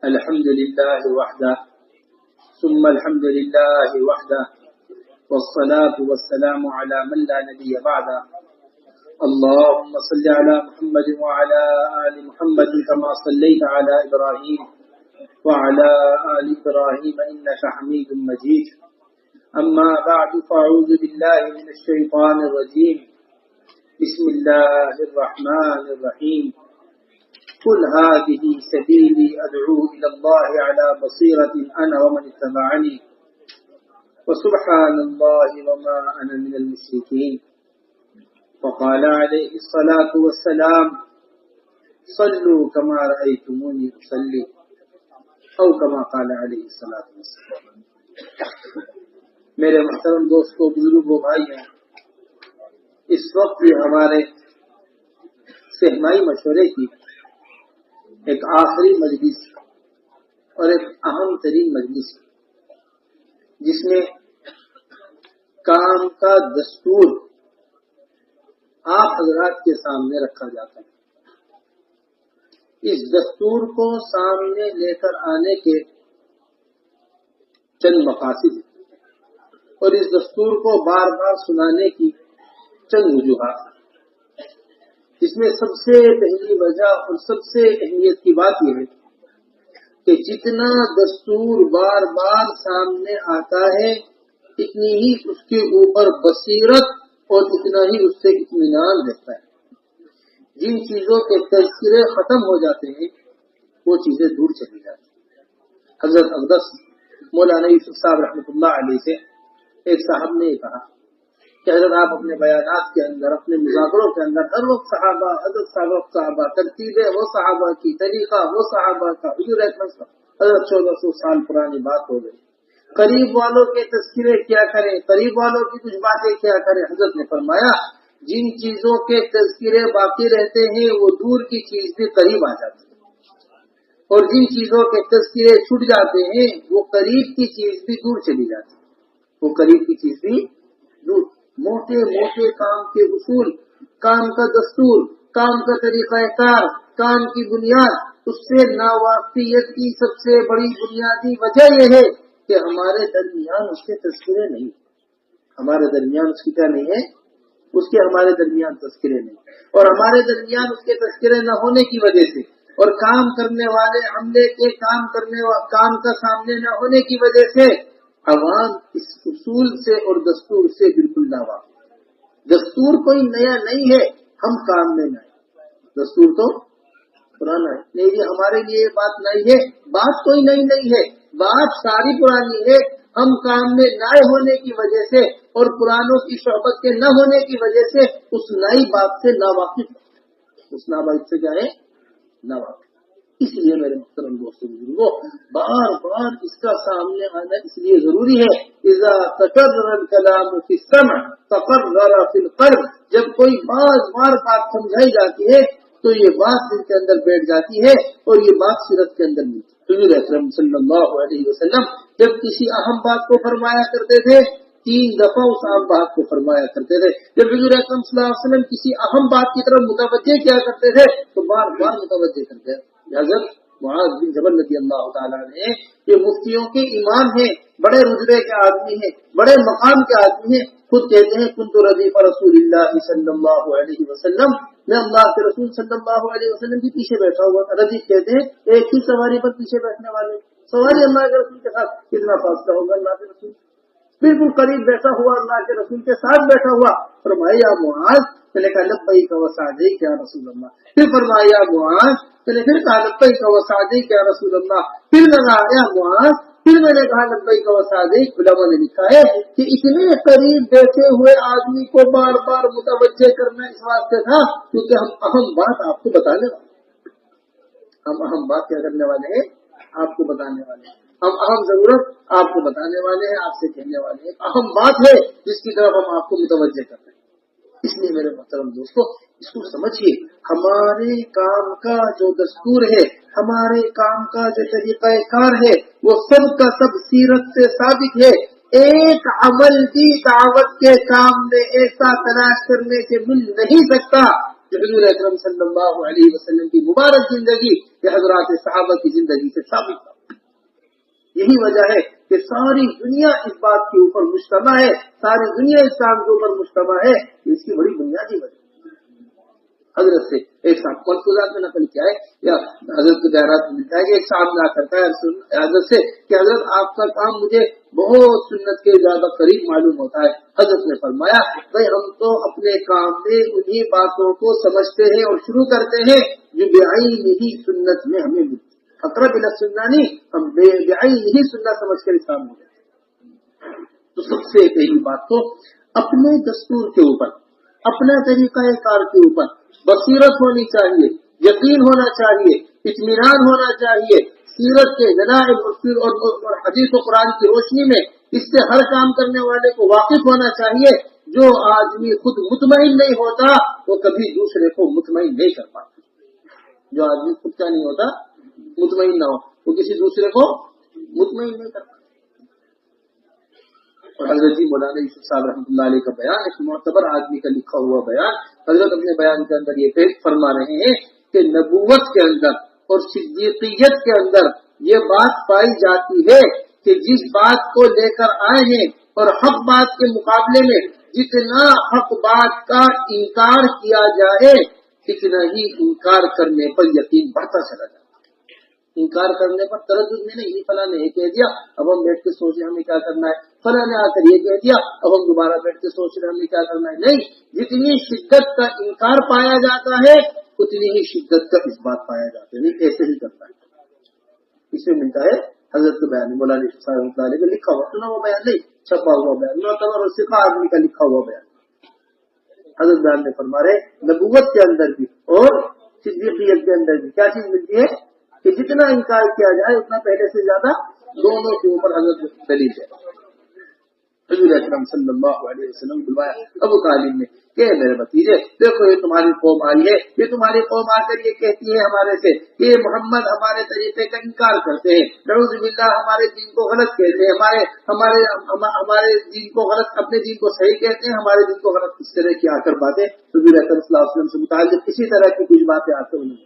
الحمد لله وحده ثم الحمد لله وحده والصلاة والسلام على من لا نبي بعده اللهم صل على محمد وعلى آل محمد كما صليت على إبراهيم وعلى آل إبراهيم إنك حميد مجيد أما بعد فأعوذ بالله من الشيطان الرجيم بسم الله الرحمن الرحيم قل هذه سبيلي أدعو إلى الله على بصيرة أنا ومن اتبعني وسبحان الله وما أنا من المشركين وقال عليه الصلاة والسلام صلوا كما رأيتموني أصلي أو كما قال عليه الصلاة والسلام. میرے محترم دوستو، بزرگوں، بھائیوں، اس وقت بھی ہمارے سہمائی مشورے کی ایک آخری مجلس اور ایک اہم ترین مجلس جس میں کام کا دستور آپ حضرات کے سامنے رکھا جاتا ہے. اس دستور کو سامنے لے کر آنے کے چند مقاصد ہیں اور اس دستور کو بار بار سنانے کی چند وجوہات ہیں. اس میں سب سے پہلی وجہ اور سب سے اہمیت کی بات یہ ہے کہ جتنا دستور بار بار سامنے آتا ہے اتنی ہی اس کے اوپر بصیرت اور اتنا ہی اس سے اطمینان رہتا ہے. جن چیزوں کے تذکرے ختم ہو جاتے ہیں وہ چیزیں دور چلی جاتی ہیں. حضرت اقدس مولانا یوسف صاحب رحمۃ اللہ علیہ سے ایک صاحب نے یہ کہا کہ حضرت آپ اپنے بیانات کے اندر، اپنے مذاکروں کے اندر ہر وقت صحابہ، حضرت صحابہ، ترتیبیں وہ صحابہ کی، طریقہ وہ صحابہ کا، حضور اکرم حضرت 1400 سال پرانی بات ہو گئی. قریب والوں کے تذکرے کیا کریں، قریب والوں کی کچھ باتیں کیا کریں. حضرت نے فرمایا جن چیزوں کے تذکرے باقی رہتے ہیں وہ دور کی چیز بھی قریب آ جاتی ہے اور جن چیزوں کے تذکرے چھوٹ جاتے ہیں وہ قریب کی چیز بھی دور چلی جاتی ہے. وہ قریب کی چیز بھی دور. موٹے موٹے کام کے اصول، کام کا دستور، کام کا طریقہ کار، کام کی بنیاد، اس سے ناواقفیت کی سب سے بڑی بنیادی وجہ یہ ہے کہ ہمارے درمیان اس کے تذکرے نہیں. ہمارے درمیان اس کی کیا نہیں ہے؟ اس کے ہمارے درمیان تذکرے نہیں. اور ہمارے درمیان اس کے تذکرے نہ ہونے کی وجہ سے اور کام کرنے والے عملے کے کام کا سامنے نہ ہونے کی وجہ سے عوام اس اصول سے اور دستور سے بالکل نہ واقف. دستور کوئی نیا نہیں ہے، ہم کام میں نئے. دستور تو پرانا ہے. نہیں جی ہمارے لیے یہ بات نئی ہے. بات کوئی نئی نہیں ہے، بات ساری پرانی ہے. ہم کام میں نئے ہونے کی وجہ سے اور پرانوں کی صحبت کے نہ ہونے کی وجہ سے اس نئی بات سے ناواقف. اس نئی بات سے کیا ہے؟ ناواقف. اس لیے میرے محترم دوستوں بزرگوں، بار بار اس کا سامنے آنا اس لیے ضروری ہے. اذا تکرر الکلام فی السمع تقرر فی القلب. جب کوئی بار بات سمجھائی جاتی ہے تو یہ بات دل کے اندر بیٹھ جاتی ہے اور یہ بات سیرت کے اندر ملتی ہے. حضور اکرم صلی اللہ علیہ وسلم جب کسی اہم بات کو فرمایا کرتے تھے 3 دفعہ اس اہم بات کو فرمایا کرتے تھے. جب حضور اکرم صلی اللہ علیہ وسلم کسی اہم بات کی طرف متوجہ کیا کرتے تھے تو بار بار متوجہ کرتے تھے. حضرت معاذ بن جبل رضی اللہ تعالیٰ نے، یہ مفتیوں کے امام ہیں، بڑے رتبے کے آدمی ہیں، بڑے مقام کے آدمی ہیں، خود کہتے ہیں کنت ردیف رسول اللہ صلی اللہ علیہ وسلم، میں اللہ کے رسول صلی اللہ علیہ وسلم کے پیچھے بیٹھا ہوا تھا. ردیف کہتے ہیں ایک ہی سواری پر پیچھے بیٹھنے والے. سواری اللہ کے رسول کے ساتھ کتنا فاصلہ ہوگا؟ اللہ کے رسول بالکل قریب بیٹھا ہوا، اللہ کے رسول کے ساتھ بیٹھا ہوا. فرمایا معاذ، میں نے کہا لبیک وسعدیک یا رسول اللہ. پھر فرمایا معاذ، میں نے پھر کہا لبیک وسعدیک یا رسول اللہ. پھر لگایا معاذ، پھر میں نے کہا لبیک وسعدیک. علماء نے لکھا ہے کہ اتنے قریب بیٹھے ہوئے آدمی کو بار بار متوجہ کرنا اس واسطے تھا کیونکہ ہم اہم بات آپ کو بتانے والے ہیں. ہم اہم بات کیا کرنے والے ہیں؟ آپ کو بتانے والے ہیں. ہم اہم ضرورت آپ کو بتانے والے ہیں، آپ سے کہنے والے ہیں. اہم بات ہے جس کی طرف ہم آپ کو متوجہ کر رہے ہیں. اس لیے میرے محترم دوستو اس کو سمجھیے. ہمارے کام کا جو دستور ہے، ہمارے کام کا جو طریقہ کار ہے، وہ سب کا سب سیرت سے ثابت ہے. ایک عمل بھی دعوت کے کام میں ایسا تلاش کرنے سے مل نہیں سکتا جو حضور اکرم صلی اللہ علیہ وسلم کی مبارک زندگی یہ حضرات صحابہ کی زندگی سے ثابت تھا۔ یہی وجہ ہے کہ ساری دنیا اس بات کے اوپر مجتمع ہے، ساری دنیا اس کام کے اوپر مجتمع ہے، اس کی بڑی بنیادی وجہ حضرت سے ایک صاحب ملفوظات میں نقل کیا ہے یا حضرت کو جہرات میں ملتا ہے کہ ایک صاحب نہ کرتا ہے حضرت سے کہ حضرت آپ کا کام مجھے بہت سنت کے زیادہ قریب معلوم ہوتا ہے۔ حضرت نے فرمایا بھائی ہم تو اپنے کام میں انہی باتوں کو سمجھتے ہیں اور شروع کرتے ہیں جو بعین ہی سنت میں ہمیں ملتی، اقرب الی السنہ نہیں، ہم بعین ہی سنت سمجھ کر اسلام ہو جاتے ہیں۔ تو سب سے پہلی بات تو اپنے دستور کے اوپر، اپنا طریقہ کار کے اوپر بصیرت ہونی چاہیے، یقین ہونا چاہیے، اطمینان ہونا چاہیے، سیرت کے دلائل اور حدیث و قرآن کی روشنی میں اس سے ہر کام کرنے والے کو واقف ہونا چاہیے۔ جو آدمی خود مطمئن نہیں ہوتا وہ کبھی دوسرے کو مطمئن نہیں کر پاتا۔ جو آدمی خود کا نہیں ہوتا مطمئن نہ ہو وہ کسی دوسرے کو مطمئن نہیں کر پاتا۔ اور حضرت جی مولانا یوسف صاحب رحمۃ اللہ علیہ کا بیان، ایک معتبر آدمی کا لکھا ہوا بیان، حضرت اپنے بیان کے اندر یہ پیش فرما رہے ہیں کہ نبوت کے اندر اور صدیقیت کے اندر یہ بات پائی جاتی ہے کہ جس بات کو لے کر آئے ہیں اور حق بات کے مقابلے میں جتنا حق بات کا انکار کیا جائے اتنا ہی انکار کرنے پر یقین بڑھتا چلا جائے۔ انکار کرنے پر تردد میں نہیں، فلاں نے یہ کہہ دیا اب ہم بیٹھ کے سوچ رہے ہمیں کیا کرنا ہے، فلاں نے آ کر یہ کہہ دیا اب ہم دوبارہ بیٹھ کے سوچ رہے ہمیں کیا کرنا ہے، نہیں، جتنی شدت کا انکار پایا جاتا ہے اتنی ہی شدت کا اس بات پایا جاتا ہے، نہیں ایسے ہی کرتا ہے۔ اس میں ملتا ہے حضرت کا بیان، مولانا یوسف صاحب رحمۃ اللہ علیہ کا لکھا ہوا، سنا ہوا بیان نہیں، چھپا ہوا بیان، معتبر اور ثقہ آدمی کا لکھا ہوا بیان۔ حضرت بیان میں فرما رہے نبوت کے اندر بھی اور صدیقیت کے اندر بھی کیا چیز ملتی ہے کہ جتنا انکار کیا جائے اتنا پہلے سے زیادہ دونوں کے اوپر حضرت دلیل ہے۔ حضور اکرم صلی اللہ علیہ وسلم بلوایا ابو طالب نے کہ میرے بھتیجے دیکھو یہ تمہاری قوم آئی ہے، یہ تمہاری قوم آ کر یہ کہتی ہے ہمارے سے کہ محمد ہمارے طریقے کا انکار کرتے ہیں، نعوذ باللہ ہمارے دین کو غلط کہتے ہیں، ہمارے دین کو غلط، اپنے دین کو صحیح کہتے ہیں، ہمارے دین کو غلط، اس طرح کی آ کر باتیں حضور اکرم صلی اللہ علیہ وسلم سے متعلق کسی طرح کی کچھ باتیں آتے ہوئی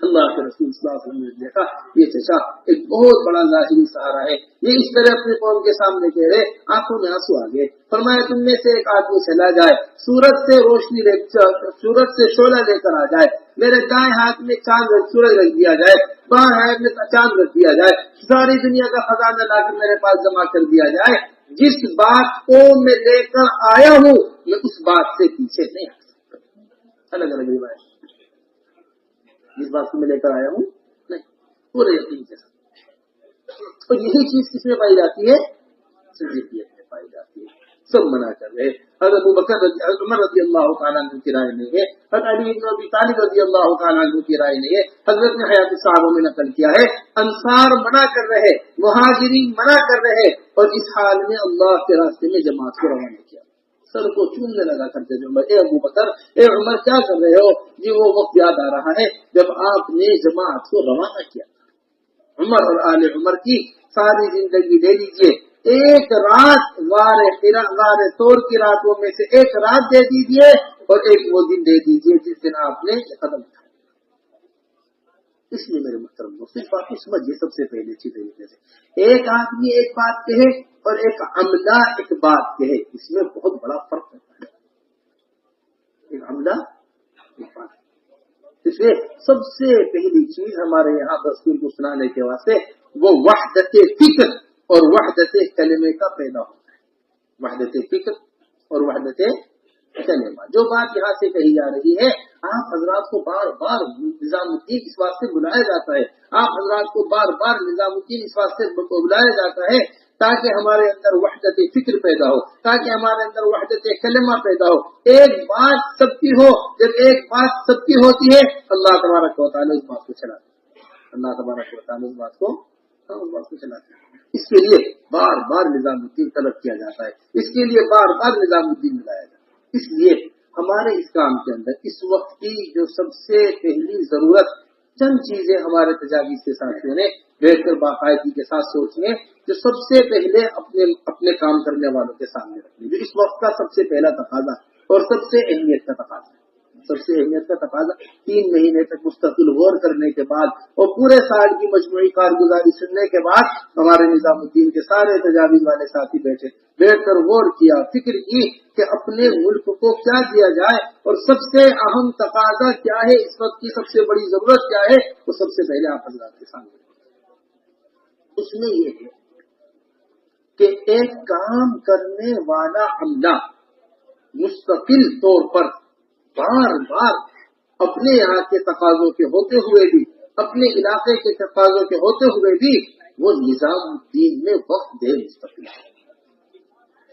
اللہ کے رسول صلی اللہ علیہ وسلم نے دیکھا یہ چچا ایک بہت بڑا ظاہری سہارا ہے، یہ اس طرح اپنے قوم کے سامنے کہہ رہے، آنکھوں میں آنسو آ گئے۔ فرمایا تم میں سے ایک آدمی چلا جائے، سورج سے روشنی سورج سے شعلہ لے کر آ جائے، میرے دائیں ہاتھ میں سورج رکھ دیا جائے، بائیں ہاتھ میں چاند رکھ دیا جائے، ساری دنیا کا خزانہ لا کر میرے پاس جمع کر دیا جائے، جس بات کو میں لے کر آیا ہوں میں اس بات سے پیچھے نہیں آ سکتا۔ الگ الگ روایت، جس بات کو میں لے کر آیا ہوں نہیں، پورے یقین کے ساتھ۔ اور یہی چیز کس میں پائی جاتی ہے؟ صدیقیت میں پائی جاتی ہے۔ سب منع کر رہے، حضرت ابوبکر عمر رضی اللہ تعالیٰ عنہ کی رائے نہیں ہے، حضرت علی بن ابی طالب رضی اللہ تعالیٰ عنہ کی رائے نہیں ہے، حضرت نے حیات الصحابہ میں نقل کیا ہے انصار منع کر رہے، مہاجرین منع کر رہے، اور اس حال میں اللہ کے راستے میں جماعت کو روانہ کیا، سر کو چومنے لگا کرتے تھے، اے ابو بکر، اے عمر کیا کر رہے ہو؟ جی وہ وقت یاد آ رہا ہے جب آپ نے جماعت کو روانہ کیا۔ عمر اور آل عمر کی ساری زندگی لے لیجئے، ایک رات غار طور کی راتوں میں سے ایک رات دے دیجئے اور ایک وہ دن دے دیجئے جس دن آپ نے قدم اٹھایا۔ اس لیے میرے محترم دوستو اس بات کو سمجھیے سب سے پہلے اچھی طریقے سے، ایک آدمی ایک بات کہے اور ایک عملہ ایک بات کہے، اس میں بہت بڑا فرق ہوتا ہے۔ ایک عملہ ایک بات، اس لیے سب سے پہلی چیز ہمارے یہاں دستور کو سنانے کے واسطے وہ وحدت فکر اور وحدت کلمے کا پیدا ہوتا ہے۔ وحدت فکر اور وحدت کلمہ، جو بات یہاں سے کہی جا رہی ہے، آپ حضرات کو بار بار نظام الدین اس واسطے بلایا جاتا ہے، آپ حضرات کو بار بار نظام الدین اس واسطے بلایا جاتا ہے تاکہ ہمارے اندر وحدت فکر پیدا ہو، تاکہ ہمارے اندر وحدت کلمہ پیدا ہو، ایک بات سب کی ہو۔ جب ایک بات سب کی ہوتی ہے اللہ تبارک و تعالیٰ اس بات کو چلاتے ہیں، اللہ تبارک و تعالیٰ اس بات کو چلاتے ہیں۔ اس کے لیے بار بار نظام الدین طلب کیا جاتا ہے، اس کے لیے بار بار نظام الدین ملایا جاتا ہے۔ اس لیے ہمارے اس کام کے اندر اس وقت کی جو سب سے پہلی ضرورت، چند چیزیں ہمارے تجاویز کے ساتھیوں نے بیٹھ کر باقاعدگی کے ساتھ سوچنے جو سب سے پہلے اپنے کام کرنے والوں کے سامنے رکھنے، جو اس وقت کا سب سے پہلا تقاضا اور سب سے اہمیت کا تقاضا ہے۔ سب سے اہمیت کا تقاضا 3 مہینے تک مستقل غور کرنے کے بعد اور پورے سال کی مجموعی کارگزاری سننے کے بعد ہمارے نظام الدین کے سارے تجاویز والے ساتھی بیٹھ کر غور کیا، فکر کی کہ اپنے ملک کو کیا دیا جائے اور سب سے اہم تقاضا کیا ہے، اس وقت کی سب سے بڑی ضرورت کیا ہے، وہ سب سے پہلے آپ حضرات کے سامنے اس میں یہ ہے کہ ایک کام کرنے والا عملہ مستقل طور پر بار بار اپنے یہاں کے تقاضوں کے ہوتے ہوئے بھی، اپنے علاقے کے تقاضوں کے ہوتے ہوئے بھی وہ نظام الدین میں وقت دے مستقل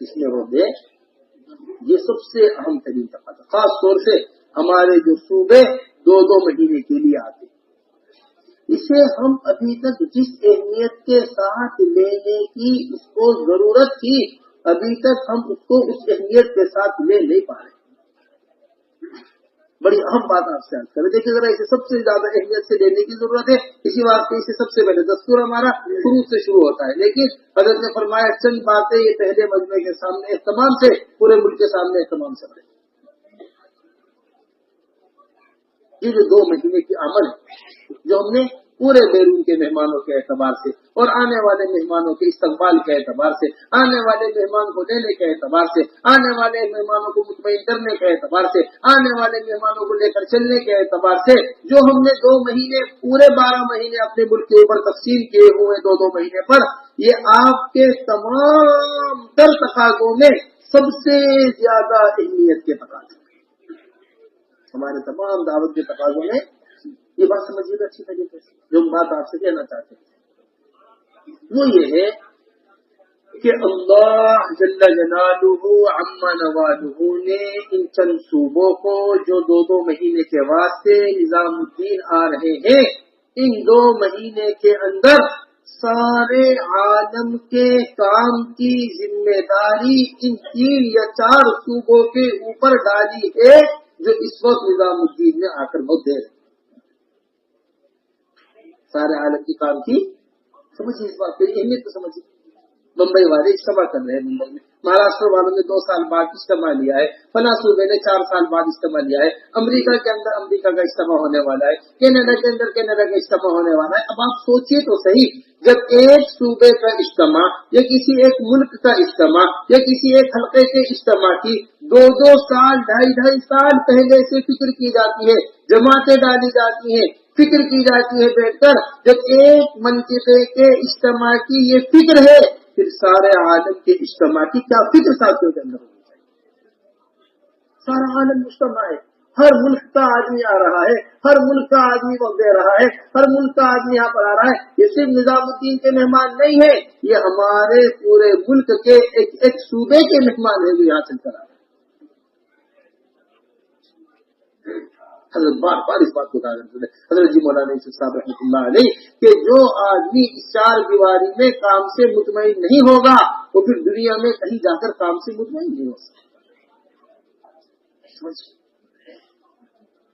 اس میں وہ دے، یہ سب سے اہم ترین تقاضا، خاص طور سے ہمارے جو صوبے 2 مہینے کے لیے آتے، اسے ہم ابھی تک جس اہمیت کے ساتھ لینے کی اس کو ضرورت تھی، ابھی تک ہم اس کو اس اہمیت کے ساتھ لے نہیں پا رہے۔ بڑی اہم بات آپ سے عرض کریں، دیکھیے ذرا اسے سب سے زیادہ اہمیت سے لینے کی ضرورت ہے، اسی واسطے اسے سب سے پہلے دستور ہمارا شروع سے شروع ہوتا ہے، لیکن حضرت نے فرمایا چند باتیں یہ پہلے مجمع کے سامنے اہتمام سے، پورے ملک کے سامنے اہتمام سے بڑھے۔ یہ جو 2 مہینے کی عمل ہے جو ہم نے پورے بیرون کے مہمانوں کے اعتبار سے اور آنے والے مہمانوں کے استقبال کے اعتبار سے، آنے والے مہمان کو لینے کے اعتبار سے، آنے والے مہمانوں کو مطمئن کرنے کے اعتبار سے، آنے والے مہمانوں کو لے کر چلنے کے اعتبار سے، جو ہم نے 2 مہینے پورے 12 مہینے اپنے ملک کے اوپر تقسیم کیے ہوئے 2 مہینے پر، یہ آپ کے تمام تر تقاضوں میں سب سے زیادہ اہمیت کے تقاضے، ہمارے تمام دعوت کے تقاضوں میں یہ بات سمجھیے گا اچھی طریقے سے، جو بات آپ سے کہنا چاہتے ہیں وہ یہ ہے کہ اللہ جل جلالہ عم نوالہ نے ان چند صوبوں کو جو 2 مہینے کے واسطے نظام الدین آ رہے ہیں، ان 2 مہینے کے اندر سارے عالم کے کام کی ذمہ داری ان 3 یا 4 صوبوں کے اوپر ڈالی ہے جو اس وقت نظام الدین میں آ کر بہت دیر سارے عالم کی کام کی سمجھیے، اس بات کی اہمیت کو سمجھیے۔ بمبئی والے اجتماع کر رہے ہیں، ممبئی میں مہاراشٹر والوں نے 2 سال بعد اجتماع لیا ہے، فلاں صوبے نے 4 سال بعد اجتماع لیا ہے، امریکہ کے اندر امریکہ کا اجتماع ہونے والا ہے، کینیڈا کے اندر کینیڈا کا اجتماع ہونے والا ہے۔ اب آپ سوچیے تو صحیح، جب ایک صوبے کا اجتماع یا کسی ایک ملک کا اجتماع یا کسی ایک حلقے کے اجتماع کی 2 سال 2.5 سال پہلے سے فکر کی جاتی ہے، جماعتیں ڈالی جاتی ہیں، فکر کی جاتی ہے بیٹھ کر، جب ایک منطقے کے اجتماع کی یہ فکر ہے، پھر سارے عالم کے اجتماع کی کیا فکر ساتھیوں کے اندر ہونی چاہیے۔ سارا عالم مجتمع ہے، ہر ملک کا آدمی آ رہا ہے، ہر ملک کا آدمی وقت دے رہا ہے، ہر ملک کا آدمی یہاں پر آ رہا ہے۔ یہ صرف نظام الدین کے مہمان نہیں ہے، یہ ہمارے پورے ملک کے ایک صوبے کے مہمان ہیں جو یہاں چل کر آ رہے ہیں۔ حضرت بار بار اس بات کو کہا کرتے تھے، حضرت جی مولانا یوسف صاحب رحمۃ اللہ علیہ، کہ جو آدمی اس 4 دیواری میں کام سے مطمئن نہیں ہوگا وہ پھر دنیا میں کہیں جا کر کام سے مطمئن نہیں ہو سکتا۔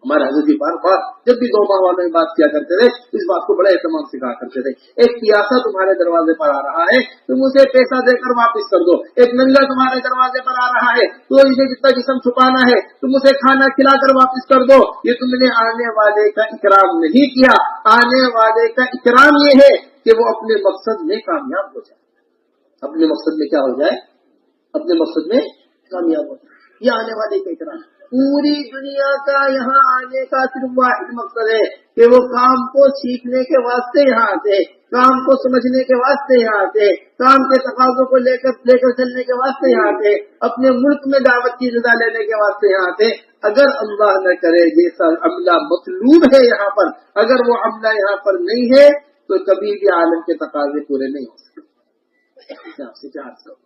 ہمارے حضرت جی بار بار جب بھی 2 ماہ والوں میں بات کیا کرتے تھے، اس بات کو بڑے اہتمام سے کہا کرتے تھے، ایک پیاسا تمہارے دروازے پر آ رہا ہے، تم اسے پیسہ دے کر واپس کر دو، ایک ننگا تمہارے دروازے پر آ رہا ہے، تو اسے جتنا جسم چھپانا ہے تم اسے کھانا کھلا کر واپس کر دو۔ یہ تم نے آنے والے کا اکرام نہیں کیا، آنے والے کا اکرام یہ ہے کہ وہ اپنے مقصد میں کامیاب ہو جائے، اپنے مقصد میں کیا ہو جائے، اپنے مقصد میں کامیاب ہو جائے، یہ آنے والے کا اکرام۔ پوری دنیا کا یہاں آنے کا صرف واحد مقصد ہے کہ وہ کام کو سیکھنے کے واسطے یہاں آتے، کام کو سمجھنے کے واسطے یہاں آتے، کام کے تقاضوں کو لے کر چلنے کے واسطے یہاں آتے، اپنے ملک میں دعوت کی رضا لینے کے واسطے یہاں آتے۔ اگر اللہ نہ کرے جیسا عملہ مطلوب ہے یہاں پر، اگر وہ عملہ یہاں پر نہیں ہے تو کبھی بھی عالم کے تقاضے پورے نہیں ہو سکتے۔ آپ سے کیا عرض کروں،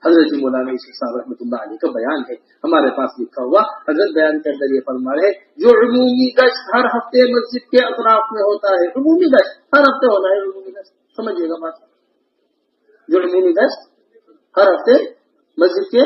حضرت مولانا یوسف صاحب رحمۃ اللہ علیہ کا بیان ہے ہمارے پاس لکھا ہوا، حضرت بیان کے اندر یہ فرما رہے جو عمومی گشت ہر ہفتے مسجد کے اطراف میں ہوتا ہے، عمومی گشت ہر ہفتے ہونا ہے، عمومی گشت سمجھیے گا بات، جو عمومی گشت ہر ہفتے مسجد کے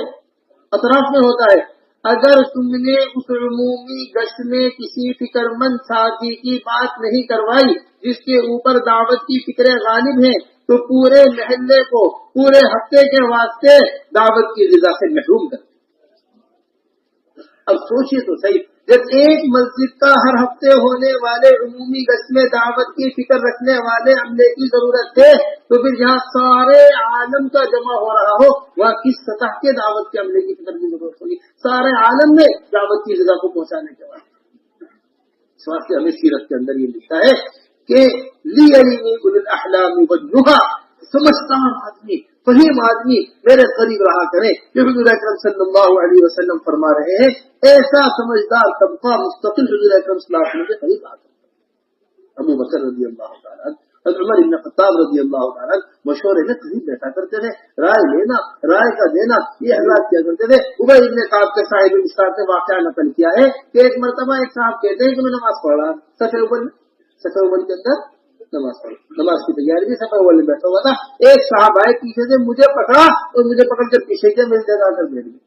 اطراف میں ہوتا ہے، اگر تم نے اس عمومی گشت میں کسی فکر مند ساتھی کی بات نہیں کروائی جس کے اوپر دعوت کی فکریں غالب ہیں، تو پورے محلے کو پورے ہفتے کے واسطے دعوت کی رضا سے محروم کر۔ اب سوچیے تو صحیح، جب ایک مسجد کا ہر ہفتے ہونے والے عمومی گشت میں دعوت کی فکر رکھنے والے عملے کی ضرورت ہے، تو پھر جہاں سارے عالم کا جمع ہو رہا ہو وہاں کس سطح کے دعوت کے عملے کی فکر کی ضرورت ہوگی؟ سارے عالم میں دعوت کی جگہ کو پہنچانے کے بعد اس واسطے ہمیں سیرت کے اندر یہ لکھتا ہے کہ لیلینی اولو الاحلام والنہی، سمجھدار آدمی، فہیم آدمی میرے قریب رہا کرے، جو حضور اکرم صلی اللہ علیہ وسلم فرما رہے ہیں ایسا سمجھدار طبقہ مستقل حضور اکرم صلی اللہ علیہ وسلم کے قریب آ کر ابو بکر رضی اللہ تعالیٰ، حضرت عمر بن خطاب رضی اللہ تعالیٰ مشورے میں قریب بیٹھا کرتے تھے، رائے لینا، رائے کا دینا، یہ حضرات کیا کرتے تھے۔ ابی بن کعب کے صاحب مشکات نے واقعہ نقل کیا ہے کہ ایک مرتبہ ایک صاحب کہتے ہیں کہ میں نماز پڑھ رہا، صف اول کے اندر نماز پڑھ، نماز کی تیاری بھی صف اول میں بیٹھا ہوا تھا، ایک صاحب آئے پیچھے سے مجھے پکڑا اور مجھے پکڑ کر پیچھے کیا میری جگہ کر بیٹھ گئی۔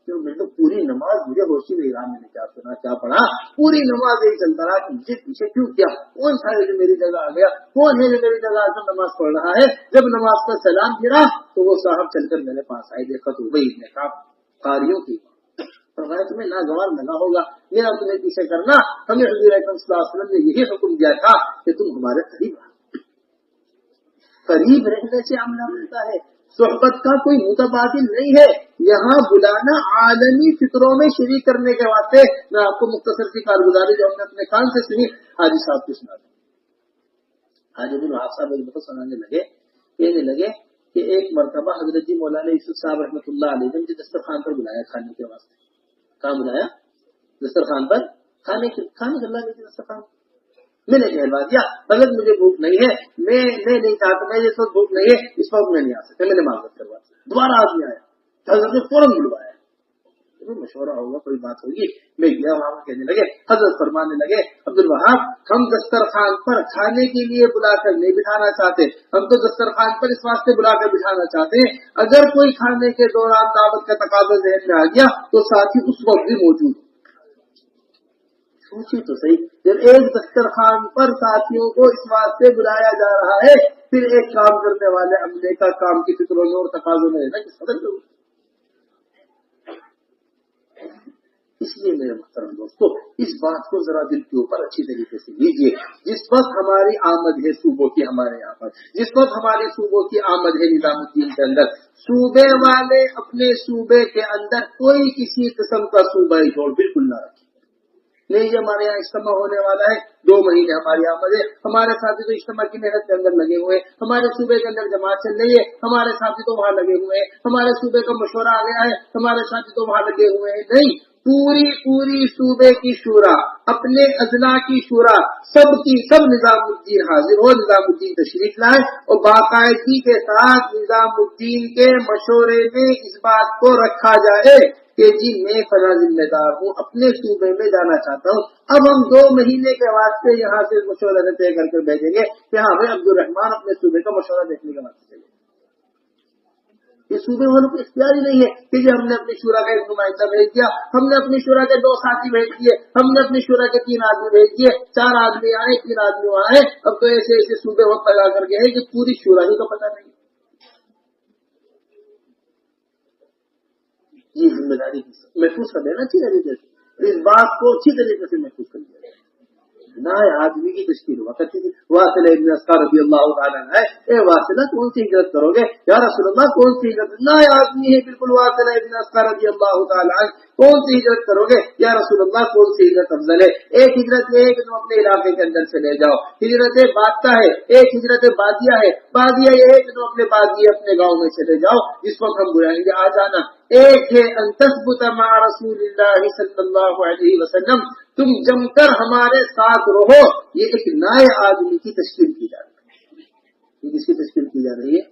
میں تو پوری نماز مجھے ہوشی نہیں رہا، میں نے کیا سنا کیا پڑھا، پوری نماز یہی چلتا رہا کہ مجھے پیچھے کیوں کیا، کون سا ہے جو میری جگہ آ گیا، کون ہے جو میری جگہ آ کر نماز پڑھ رہا ہے۔ جب نماز کا سلام پھرا تو وہ صاحب چل کر میرے پاس آئے، دیکھا تو وہی نے کہا قاریوں کی فرمایا تمہیں ناگوار لگا ہوگا میرا تمہیں پیچھے کرنا، ہمیں حضور اکرم صلی اللہ علیہ وسلم نے یہی حکم دیا تھا کہ تم ہمارے قریب رہنے سے عملہ ملتا ہے، صحبت کا کوئی متبادل نہیں ہے۔ یہاں بلانا عالمی فکروں میں شریک کرنے کے واسطے، میں آپ کو مختصر سی کارگزاری جو ہم نے اپنے کان سے سنی حاجی صاحب کو سنا دوں۔ حاجی بن وہاب صاحب ایک دفعہ سنانے لگے، کہنے لگے کہ ایک مرتبہ حضرت جی مولانا یوسف صاحب رحمۃ اللہ علیہ نے مجھے دسترخوان پر بلایا کھانے کے واسطے۔ کہاں بلایا؟ دسترخوان پر، کھانے اللہ نے دسترخوان۔ میں نے کہلوا دیا حضرت مجھے بھوک نہیں ہے، میں نہیں چاہتا، میں اس وقت بھوک نہیں ہے، اس وقت میں نہیں آ سکتا، میں نے معذرت کروا دی۔ دوبارہ آدمی آیا، حضرت نے فوراً بلوایا، مشورہ ہوگا کوئی بات ہوگی، میں گیا وہاں کہنے لگے، حضرت فرمانے لگے عبد الوہاب ہم دسترخوان پر کھانے کے لیے بلا کر نہیں بٹھانا چاہتے، ہم تو دسترخوان پر اس واسطے بلا کر بٹھانا چاہتے ہیں اگر کوئی کھانے کے دوران دعوت کا تقاضا ذہن میں آ گیا تو ساتھی اس وقت بھی موجود۔ سوچی تو صحیح، جب ایک دسترخوان پر ساتھیوں کو اس واسطے بلایا جا رہا ہے، پھر ایک کام کرنے والے عملے کا کام کی فکروں میں اور تقاضوں میں رہنا کس قدر ضروری۔ اس لیے میرے محترم دوستو اس بات کو ذرا دل کے اوپر اچھی طریقے سے لیجیے، جس وقت ہماری آمد ہے صوبوں کی ہمارے یہاں پر، جس وقت ہمارے صوبوں کی آمد ہے نظام الدین کے اندر، صوبے والے اپنے صوبے کے اندر کوئی کسی قسم کا صوبائی جوڑ بالکل نہ رکھے۔ نہیں ہمارے یہاں اجتماع ہونے والا ہے، 2 مہینے ہماری آمد ہے، ہمارے ساتھی تو اجتماع کی محنت کے اندر لگے ہوئے، ہمارے صوبے کے اندر جماعت چل رہی ہے، ہمارے ساتھی تو وہاں لگے ہوئے ہیں، ہمارے صوبے کا مشورہ آ گیا ہے، ہمارے ساتھی تو وہاں لگے ہوئے ہیں۔ نہیں، پوری صوبے کی شورا، اپنے اضلاع کی شورا، سب کی سب نظام الدین حاضر ہو، نظام الدین تشریف لائے اور باقاعدگی کے ساتھ نظام الدین کے مشورے میں اس بات کو رکھا جائے کہ جی میں فلاں ذمہ دار ہوں، اپنے صوبے میں جانا چاہتا ہوں، اب ہم 2 مہینے کے واسطے یہاں سے مشورہ طے کر کے بھیجیں گے کہ ہاں بھائی عبد الرحمان اپنے صوبے کا مشورہ دیکھنے کے واسطے چاہیے۔ یہ صوبے والوں کو اختیار ہی نہیں ہے کہ جی ہم نے اپنی شورا کا ایک نمائندہ بھیج دیا، ہم نے اپنی شورا کے 2 ساتھی بھیج دیے، ہم نے اپنی شورا کے 3 آدمی بھیج دیے، 4 آدمی آئے، 3 آدمی آئے، اب تو ایسے صوبے وقت لگا کر گئے ہیں کہ پوری شورا ہی کا پتہ نہیں۔ یہ ذمہ داری محفوظ کر دینا اچھی طریقے سے، اس بات کو اچھی طریقے سے محفوظ کر دیا جائے۔ نہ آدمی کی تشکیل ہوا کرتی تھی، واصلہ ابن اسقر رضی اللہ تعالیٰ عنہ، اے واصلہ کون سی ہجرت کرو گے یا رسول اللہ، کون سی ہجرت؟ نہ آدمی ہے بالکل واصلہ ابن اسقر رضی اللہ تعالیٰ عنہ، کون سی ہجرت کرو گے یا رسول اللہ، کون سی ہجرت افضل ہے؟ ایک ہجرت یہ ہے کہ تم اپنے علاقے کے اندر چلے جاؤ، ہجرت بادشاہ ہے، ایک ہجرت بادیہ ہے، بادیہ یہ ہے کہ تم اپنے بادیہ اپنے گاؤں میں چلے جاؤ، جس وقت ہم بلائیں گے آ جانا۔ ایک ہے ان تثبت مع رسول اللہ صلی اللہ علیہ وسلم، تم جم کر ہمارے ساتھ رہو، یہ ایک نئے آدمی کی تشکیل کی جا رہی ہے۔ یہ کس کی تشکیل کی جا رہی ہے؟